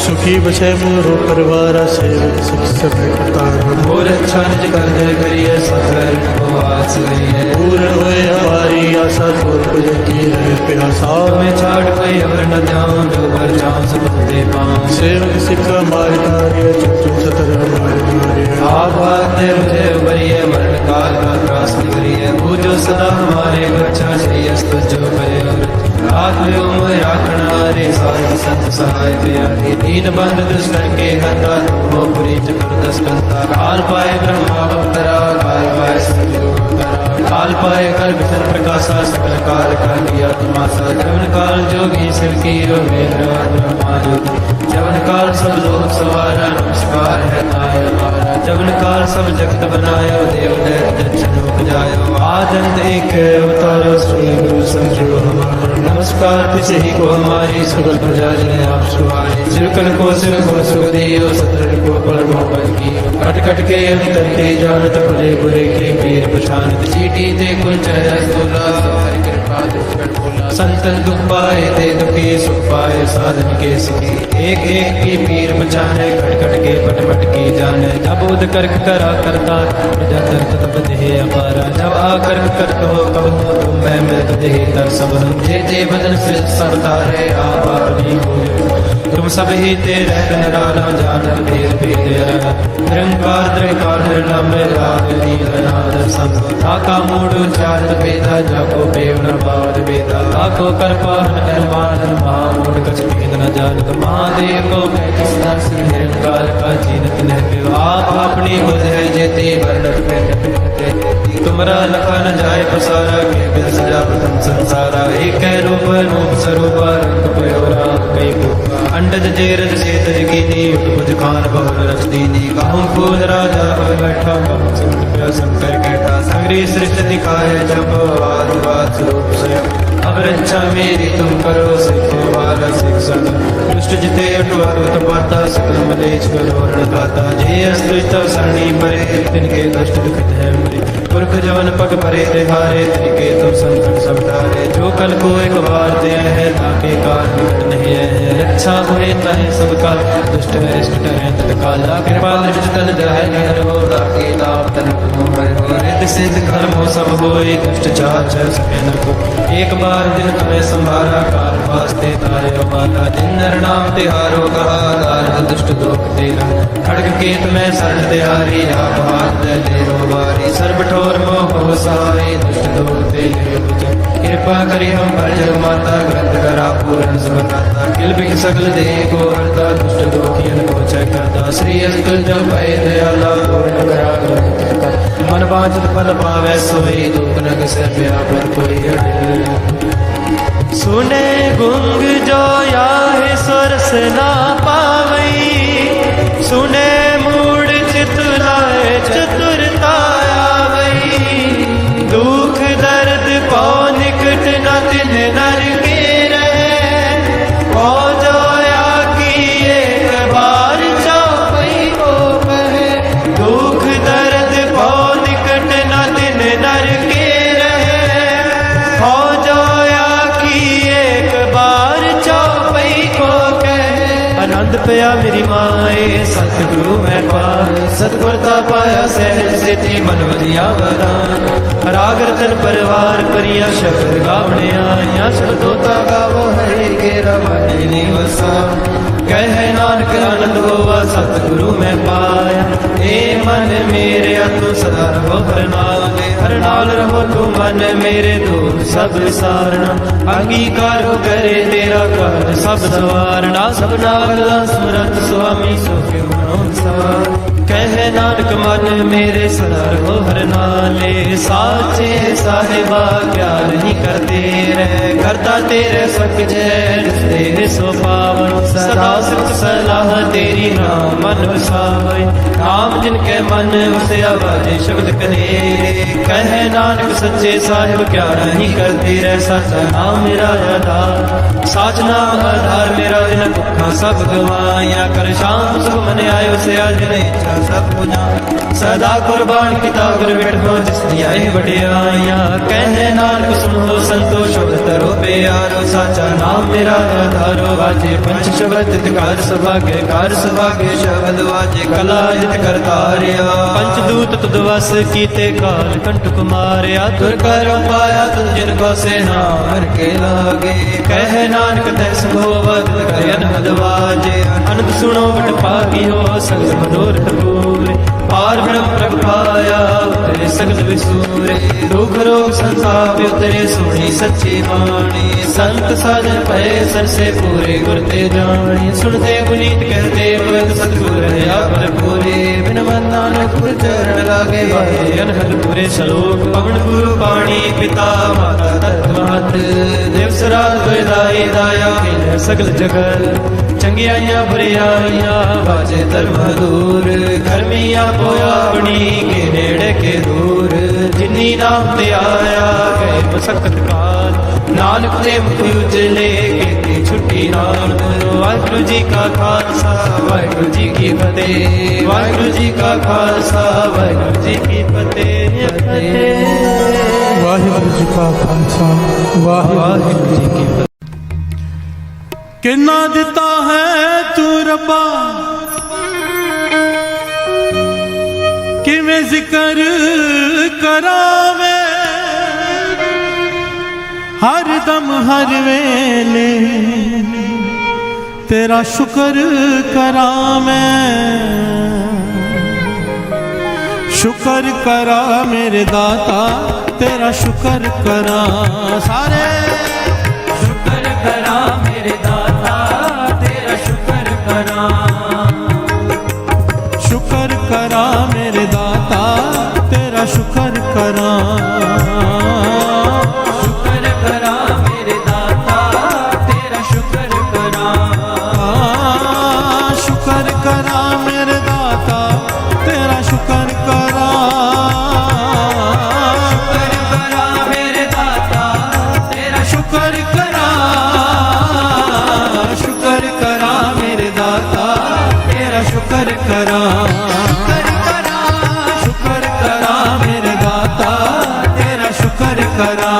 सुखी बसे मोरो परिवार सेवक सुख सब करतार और अच्छा निज कर करिए सफर उपवास करिए पूर्ण हुए हमारी आशा छोड़ पुज की है प्यासा में छाड़ कोई अवर न जाऊं जो भर जाऊं सब दे पाऊं सेवक सिख हमारे कार्य चतु सतर हमारे कार्य आप आते मुझे उबरिए मरण काल का त्रास करिए पूजो सदा हमारे बच्चा श्रेयस तुझो करे राख लो मोहि राखण हारे साधु संत सहाय दया दीन बंधु दुष्टन के हंता हो पुरी चतुर्दश कंता काल पाए ब्रह्मा अवतरा काल पाए सतगुरु अवतरा काल पाए कर विष्णु प्रकाशा सकल काल का किया तमाशा जवन काल जोगी शिव की ब्रह्मा ज्योति जवन काल सब लोग सवारा नमस्कार है नाय हमारा जवन काल सब जगत बनायो देव दैत्य दक्षिण उपजायो आदंत एक अवतारो श्री गुरु संजो हमारा नमस्कार तिसे ही को हमारी सकल प्रजा जने आप सुहारे सिरकल को सिर को सुख दियो सतर को पर भगवत की कट कट के अंतर के जानत भले बुरे के पीर पछानत चीटी ते कुल चेहरा सोला हरि कृपा दुष्ट बोला संतन दुख पाए ते दुखी सुख पाए साधन के सुखी एक एक की पीर पछाने कट कट के पट पट की जाने जब उद करक करा करता प्रजा तरत तब देह अपारा जब आ करक करत हो कब हो तुम मैं मृत देह तर सब हम जे बदन से सब तारे आप अपनी हो तुम सब ही तेरे निराला जानत भेद भेद निरंकार निरंकार निर्लम्ब राग नीलनाद संग आका मूड चारत भेदा जाको पेव न बाद भेदा आको करपान अनुमान महामूड कछ भेद न जानत महादेव को मैं किस दर्श निरंकार का जीनत न आप अपनी बुध है जेते वर्णत पेट तुमरा लखा न जाए पसारा के बिन सजा प्रथम संसारा एक रूप रूप स्वरूप रंग पयोरा कई को अंडज जेरज सेतज कीनी उठ खान बहुल रच दीनी गाँव फूल राजा हो बैठा बहु संत प्रिय शंकर कैठा संग्री सृष्टि दिखाए जब आदिवाद स्वरूप स्वयं अब रक्षा मेरी तुम करो सिखो वाला शिक्षण दुष्ट जिते अटवारुत पाता सकल मलेच करो रणदाता जे अस्तुत सरणी परे तिनके दुष्ट दुखित है मरे पुरख जवन पग परे तिहारे तिनके तुम संकट सब टारे जो कल को एक बार दे है ताके काल निकट नहीं है रक्षा हुए तहे सबका दुष्ट अरिष्ट टरे तत्काल कृपा दृष्टि तन जाय घर हो राखे लाभ तन को हर हो रिद्ध सिद्ध कर्म हो सब होए दुष्ट चाच सके न को एक बार दिन तुम्हें संभारा काल वास्ते तारे माता जिन नर नाम तिहारो कहा दार दुष्ट दोख तेरा खड़ग केत में शरण तिहारी आप हाथ दे रो बारी सर्व ठोर मोह हो सहाय दुष्ट दोख तेरे कृपा करी हम पर जग माता ग्रंथ करा पूर्ण समताता किल बिख सकल देह को हरता दुष्ट दोखियन को चय करता श्री अस्तुल जब भय दयाला पूर्ण करा ग्रंथ मन वांछित फल पावै सोई दुख नग से व्यापर कोई अड़े सुने गुंग जो याहे सुरस ना पावई सुने मूड चित लाए चतुरता आवई दुख दर्द को निकट न दिन नर के रहे ओ जो या की एक बार चौपई को कहे दुख दर्द को निकट न दिन नर के रहे ओ जो आनंद पया मेरी माए सतगुरु मैं पाए सतगुरता पाया सहज से थी मन वधिया वरान राग रतन परिवार परिया शब्द गावने आया शब्दोता गावो हरे के रमणी वसा कह नानक आनंद होवा सतगुरु मैं पाया ए मन मेरे तू सदा रहो हर नाल रहो तू मन मेरे दो सब सारना अंगीकार हो करे तेरा कार्य सब सवारना सब नागला सुरत स्वामी सुख मनोसार कह नानक मन मेरे सदा रहो हर नाले साचे साहिबा क्या नहीं करते रहे करता तेरे सक जय तेरे सो पावन सदा सुख सलाह तेरी नाम मन वसावे नाम जिनके मन उसे आवाजे शब्द कहे कह नानक सच्चे साहिब क्या नहीं करते रहे सच्चा नाम मेरा आधार साच नाम आधार मेरा दिन दुखा सब गवाया कर शाम सुख मन आयो से आज नहीं सब पुना सदा कुर्बान किता गुर बैठो जिस दिया बढ़िया कह नानक सुनो संतोष तरो प्यारो साचा नाम मेरा आधारो वाजे पंच शब्द कार सभाग्य शब्द वाजे कला जित करतारिया पंचदूत तुद वस कीते काल कंठ कुमारिया तुर कर पाया तुम जिनको से नाम के लागे कह नानक तैस भोवत कयन मद वाजे अनंत सुनो बट पागी हो सगल मनोरथ पूरे पार ब्रह्म प्रभ पाया उतरे सगल विसूरे दुख रोग संताप उतरे सुनी सच्ची वाणी संत साजन पए सरसे पूरे गुर ते जानी सुनते पुनीत कहते पवित सतगुर रहा भरपूरे बिन मन नानक गुर चरण लागे भाए अनहद पूरे श्लोक पवन गुरु पाणी पिता माता तत्वमत दिवस रात दाई दाया खेल सगल जगत चंगियाइयां बुरियाइयां बाजे धर्म दूर धर्मिया पोया बनी के नेड़े के दूर जिन्नी नाम ते आया गए मसकत काल नानक ते मुख उजले के छुट्टी नाम वाहिगुरु जी का खालसा वाहिगुरु जी की फतेह वाहिगुरु जी का खालसा वाहिगुरु जी की फतेह वाहिगुरु जी का खालसा वाहिगुरु जी की फतेह। किन्ना दिता है तू रब्बा किवें जिक्र करावे हर दम हर वेले तेरा शुक्र करा मैं शुक्र करा मेरे दाता तेरा शुक्र करा सारे शुक्र करा मेरे दाता तेरा शुक्र करा शुक्र करा मेरे दाता तेरा शुक्र करा शुक्र करा मेरे दाता तेरा शुक्र करा शुक्र करा मेरे दाता तेरा शुक्र करा शुक्र करा मेरे दाता तेरा शुक्र करा शुक्र करा मेरे दाता तेरा शुक्र करा शुक्र करा मेरे दाता तेरा शुक्र करा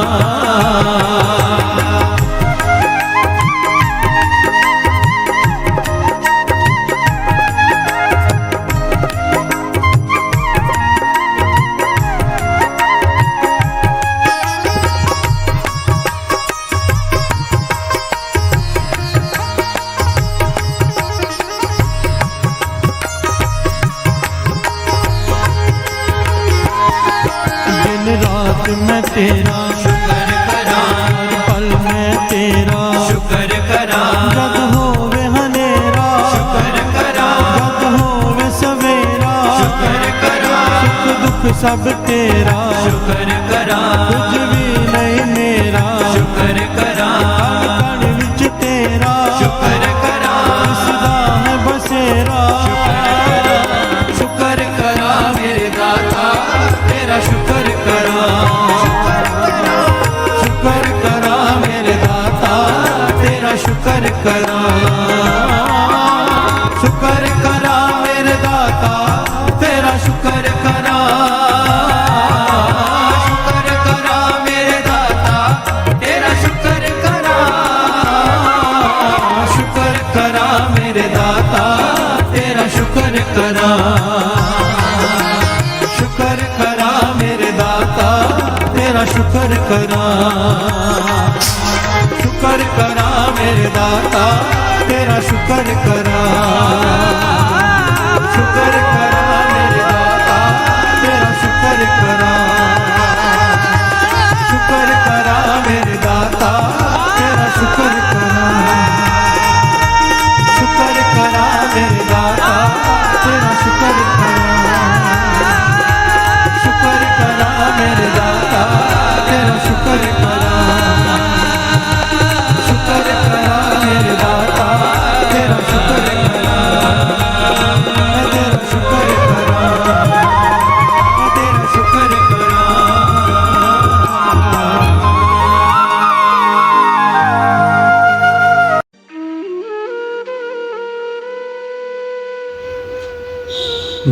दिन रात मैं तेरा शुक्र करा पल में तेरा शुक्र करा जग होवे हनेरा शुक्र करा जग होवे सवेरा शुक्र करा सुख दुख सब तेरा शुक्र करा कुछ भी नहीं मेरा शुक्र करा कण विच तेरा शुक्र करा सदा है बसेरा शुक्र करा मेरे दाता तेरा शुक्र करा शुक्र करा मेरे दाता तेरा शुक्र करा शुक्र करा मेरे दाता तेरा शुक्र करा शुक्र करा मेरे दाता तेरा शुक्र करा शुक्र करा मेरे दाता तेरा शुक्र करा शुक्र करा मेरे दाता तेरा शुक्र करा शुक्र करा मेरे दाता तेरा शुक्र करा शुक्र करा मेरे दाता तेरा शुक्र करा शुक्र करा मेरे दाता तेरा शुक्र करा शुक्र करा मेरे दाता तेरा शुक्र करा शुक्र करा मेरे दाता तेरा शुक्र करा शुक्र करा मेरे दाता तेरा शुक्र करा मैं तेरा शुक्र करा मैं तेरा शुक्र करा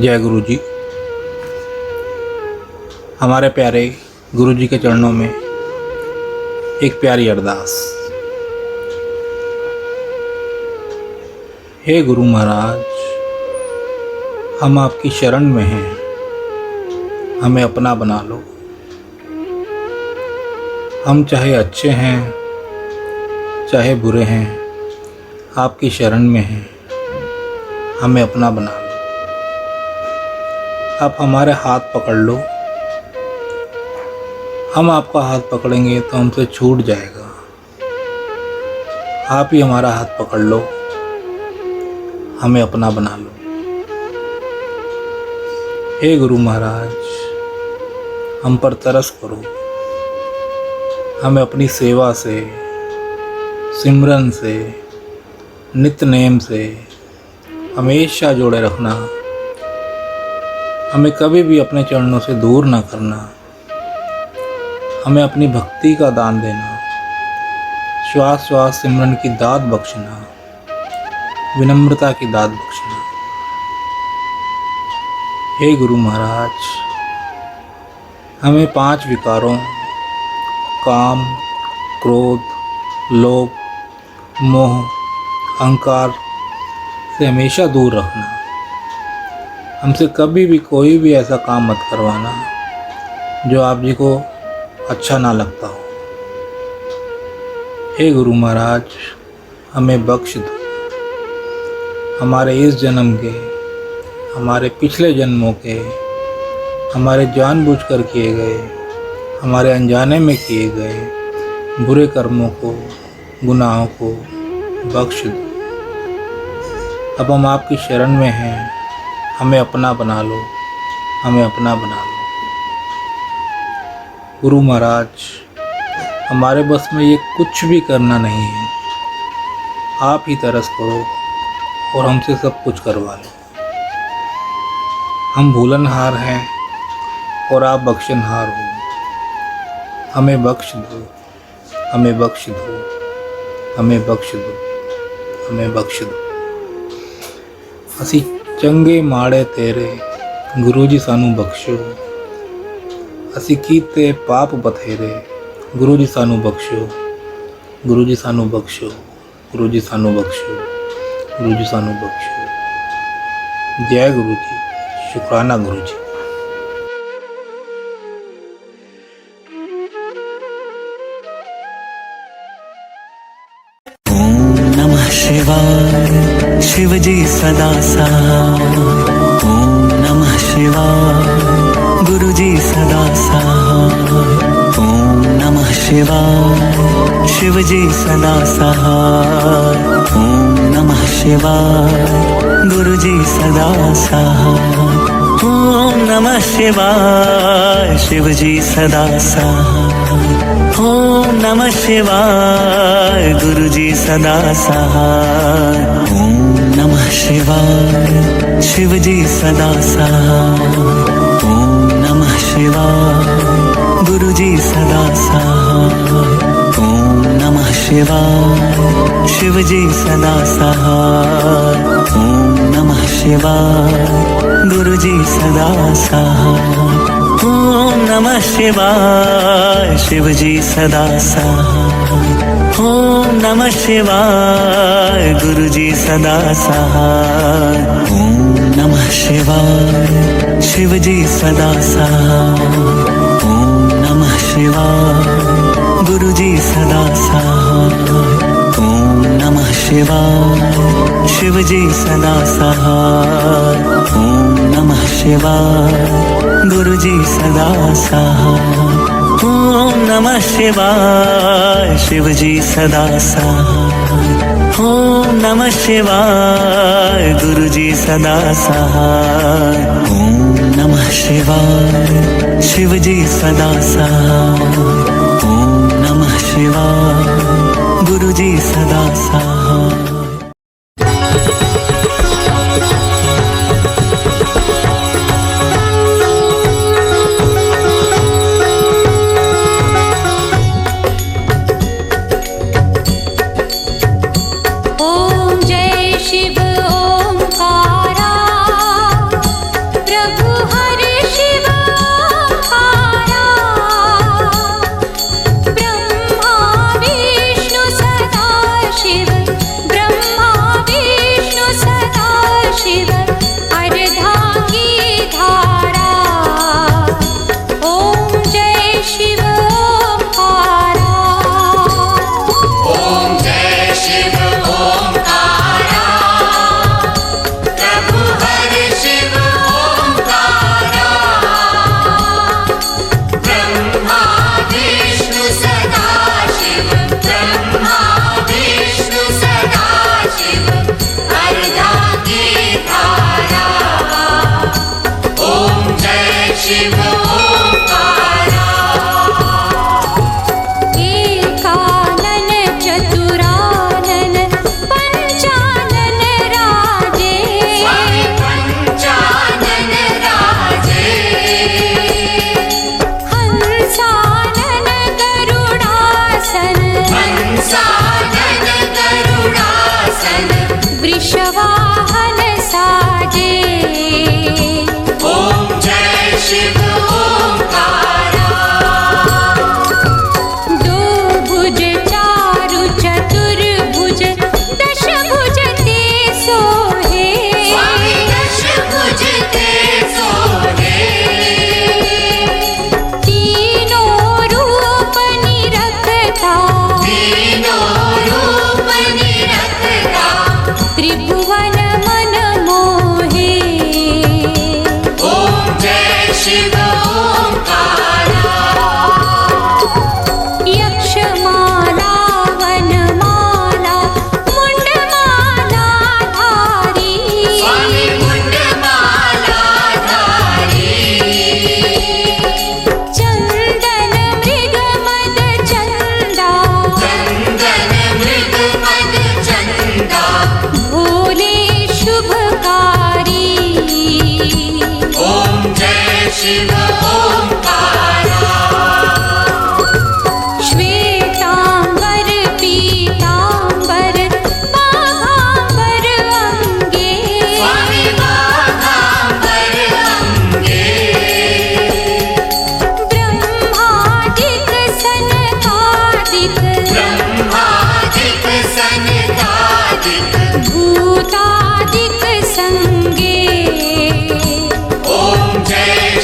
जय गुरु जी। हमारे प्यारे गुरु जी के चरणों में एक प्यारी अरदास। हे गुरु महाराज, हम आपकी शरण में हैं, हमें अपना बना लो। हम चाहे अच्छे हैं चाहे बुरे हैं, आपकी शरण में हैं, हमें अपना बना लो। आप हमारे हाथ पकड़ लो। हम आपका हाथ पकड़ेंगे तो हमसे छूट जाएगा। आप ही हमारा हाथ पकड़ लो, हमें अपना बना लो। हे गुरु महाराज, हम पर तरस करो। हमें अपनी सेवा से, सिमरन से, नित्य नेम से हमेशा जोड़े रखना। हमें कभी भी अपने चरणों से दूर ना करना। हमें अपनी भक्ति का दान देना। श्वास श्वास सिमरन की दात बख्शना, विनम्रता की दात बख्शना। हे गुरु महाराज, हमें 5 विकारों काम, क्रोध, लोभ, मोह, अहंकार से हमेशा दूर रखना। हमसे कभी भी कोई भी ऐसा काम मत करवाना जो आप जी को अच्छा ना लगता हो। हे गुरु महाराज, हमें बख्श दो। हमारे इस जन्म के, हमारे पिछले जन्मों के, हमारे जानबूझकर किए गए, हमारे अनजाने में किए गए बुरे कर्मों को, गुनाहों को बख्श दो। अब हम आपकी शरण में हैं, हमें अपना बना लो, हमें अपना बना लो। गुरु महाराज, हमारे बस में ये कुछ भी करना नहीं है। आप ही तरस करो और हमसे सब कुछ करवा लो। हम भूलनहार हैं और आप बख्शनहार हो। हमें बख्श दो, हमें बख्श दो, हमें बख्श दो, हमें बख्श दो। ਅਸੀਂ ਚੰਗੇ ਮਾੜੇ ਤੇਰੇ ਗੁਰੂ ਜੀ ਸਾਨੂੰ ਬਖਸ਼ੋ। ਅਸੀਂ ਕੀਤੇ ਪਾਪ ਬਥੇਰੇ ਗੁਰੂ ਜੀ ਸਾਨੂੰ ਬਖਸ਼ੋ। ਗੁਰੂ ਜੀ ਸਾਨੂੰ ਬਖਸ਼ੋ, ਗੁਰੂ ਜੀ ਸਾਨੂੰ ਬਖਸ਼ੋ, ਗੁਰੂ ਜੀ ਸਾਨੂੰ ਬਖਸ਼ੋ। ਜੈ ਗੁਰੂ ਜੀ, ਸ਼ੁਕਰਾਨਾ ਗੁਰੂ ਜੀ। नमः शिवाय, शिव जी सदा सहाय। ओम नमः शिवाय, गुरु जी सदा सहाय। ओम नमः शिवाय, शिव जी सदा सहाय। ओम नमः शिवाय, गुरु जी सदा सहाय। ओम नमः शिवाय, शिव जी सदा सहाय। ओम नमः शिवाय, गुरु जी सदा सहाय। ओम नमः शिवाय, शिव जी सदा सहाय। ओम नमः शिवाय, गुरु जी सदा सहाय। ओम नमः शिवाय, शिव जी सदा सहाय। ओम नमः शिवाय, गुरु जी सदा सहाय। ओम नमः शिवाय, शिव जी सदा सहाय। ओम नमः शिवाय, गुरु जी सदा सहाय। ओम नमः शिवाय, शिव जी सदा सहाय। ओम नमः शिवाय, गुरु जी सदा सहाय। ओम नमः शिवाय, शिव जी सदा सहाय। ओम नमः शिवाय, गुरु जी सदा सहाय। ओम नमः शिवाय, शिव जी सदा सहाय। ओम नमः शिवाय, गुरु जी सदा सहाय। ओम नमः शिवाय, शिव जी सदा सहाय। ओम नमः शिवाय, गुरु जी सदा सहाय।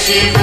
शिवाय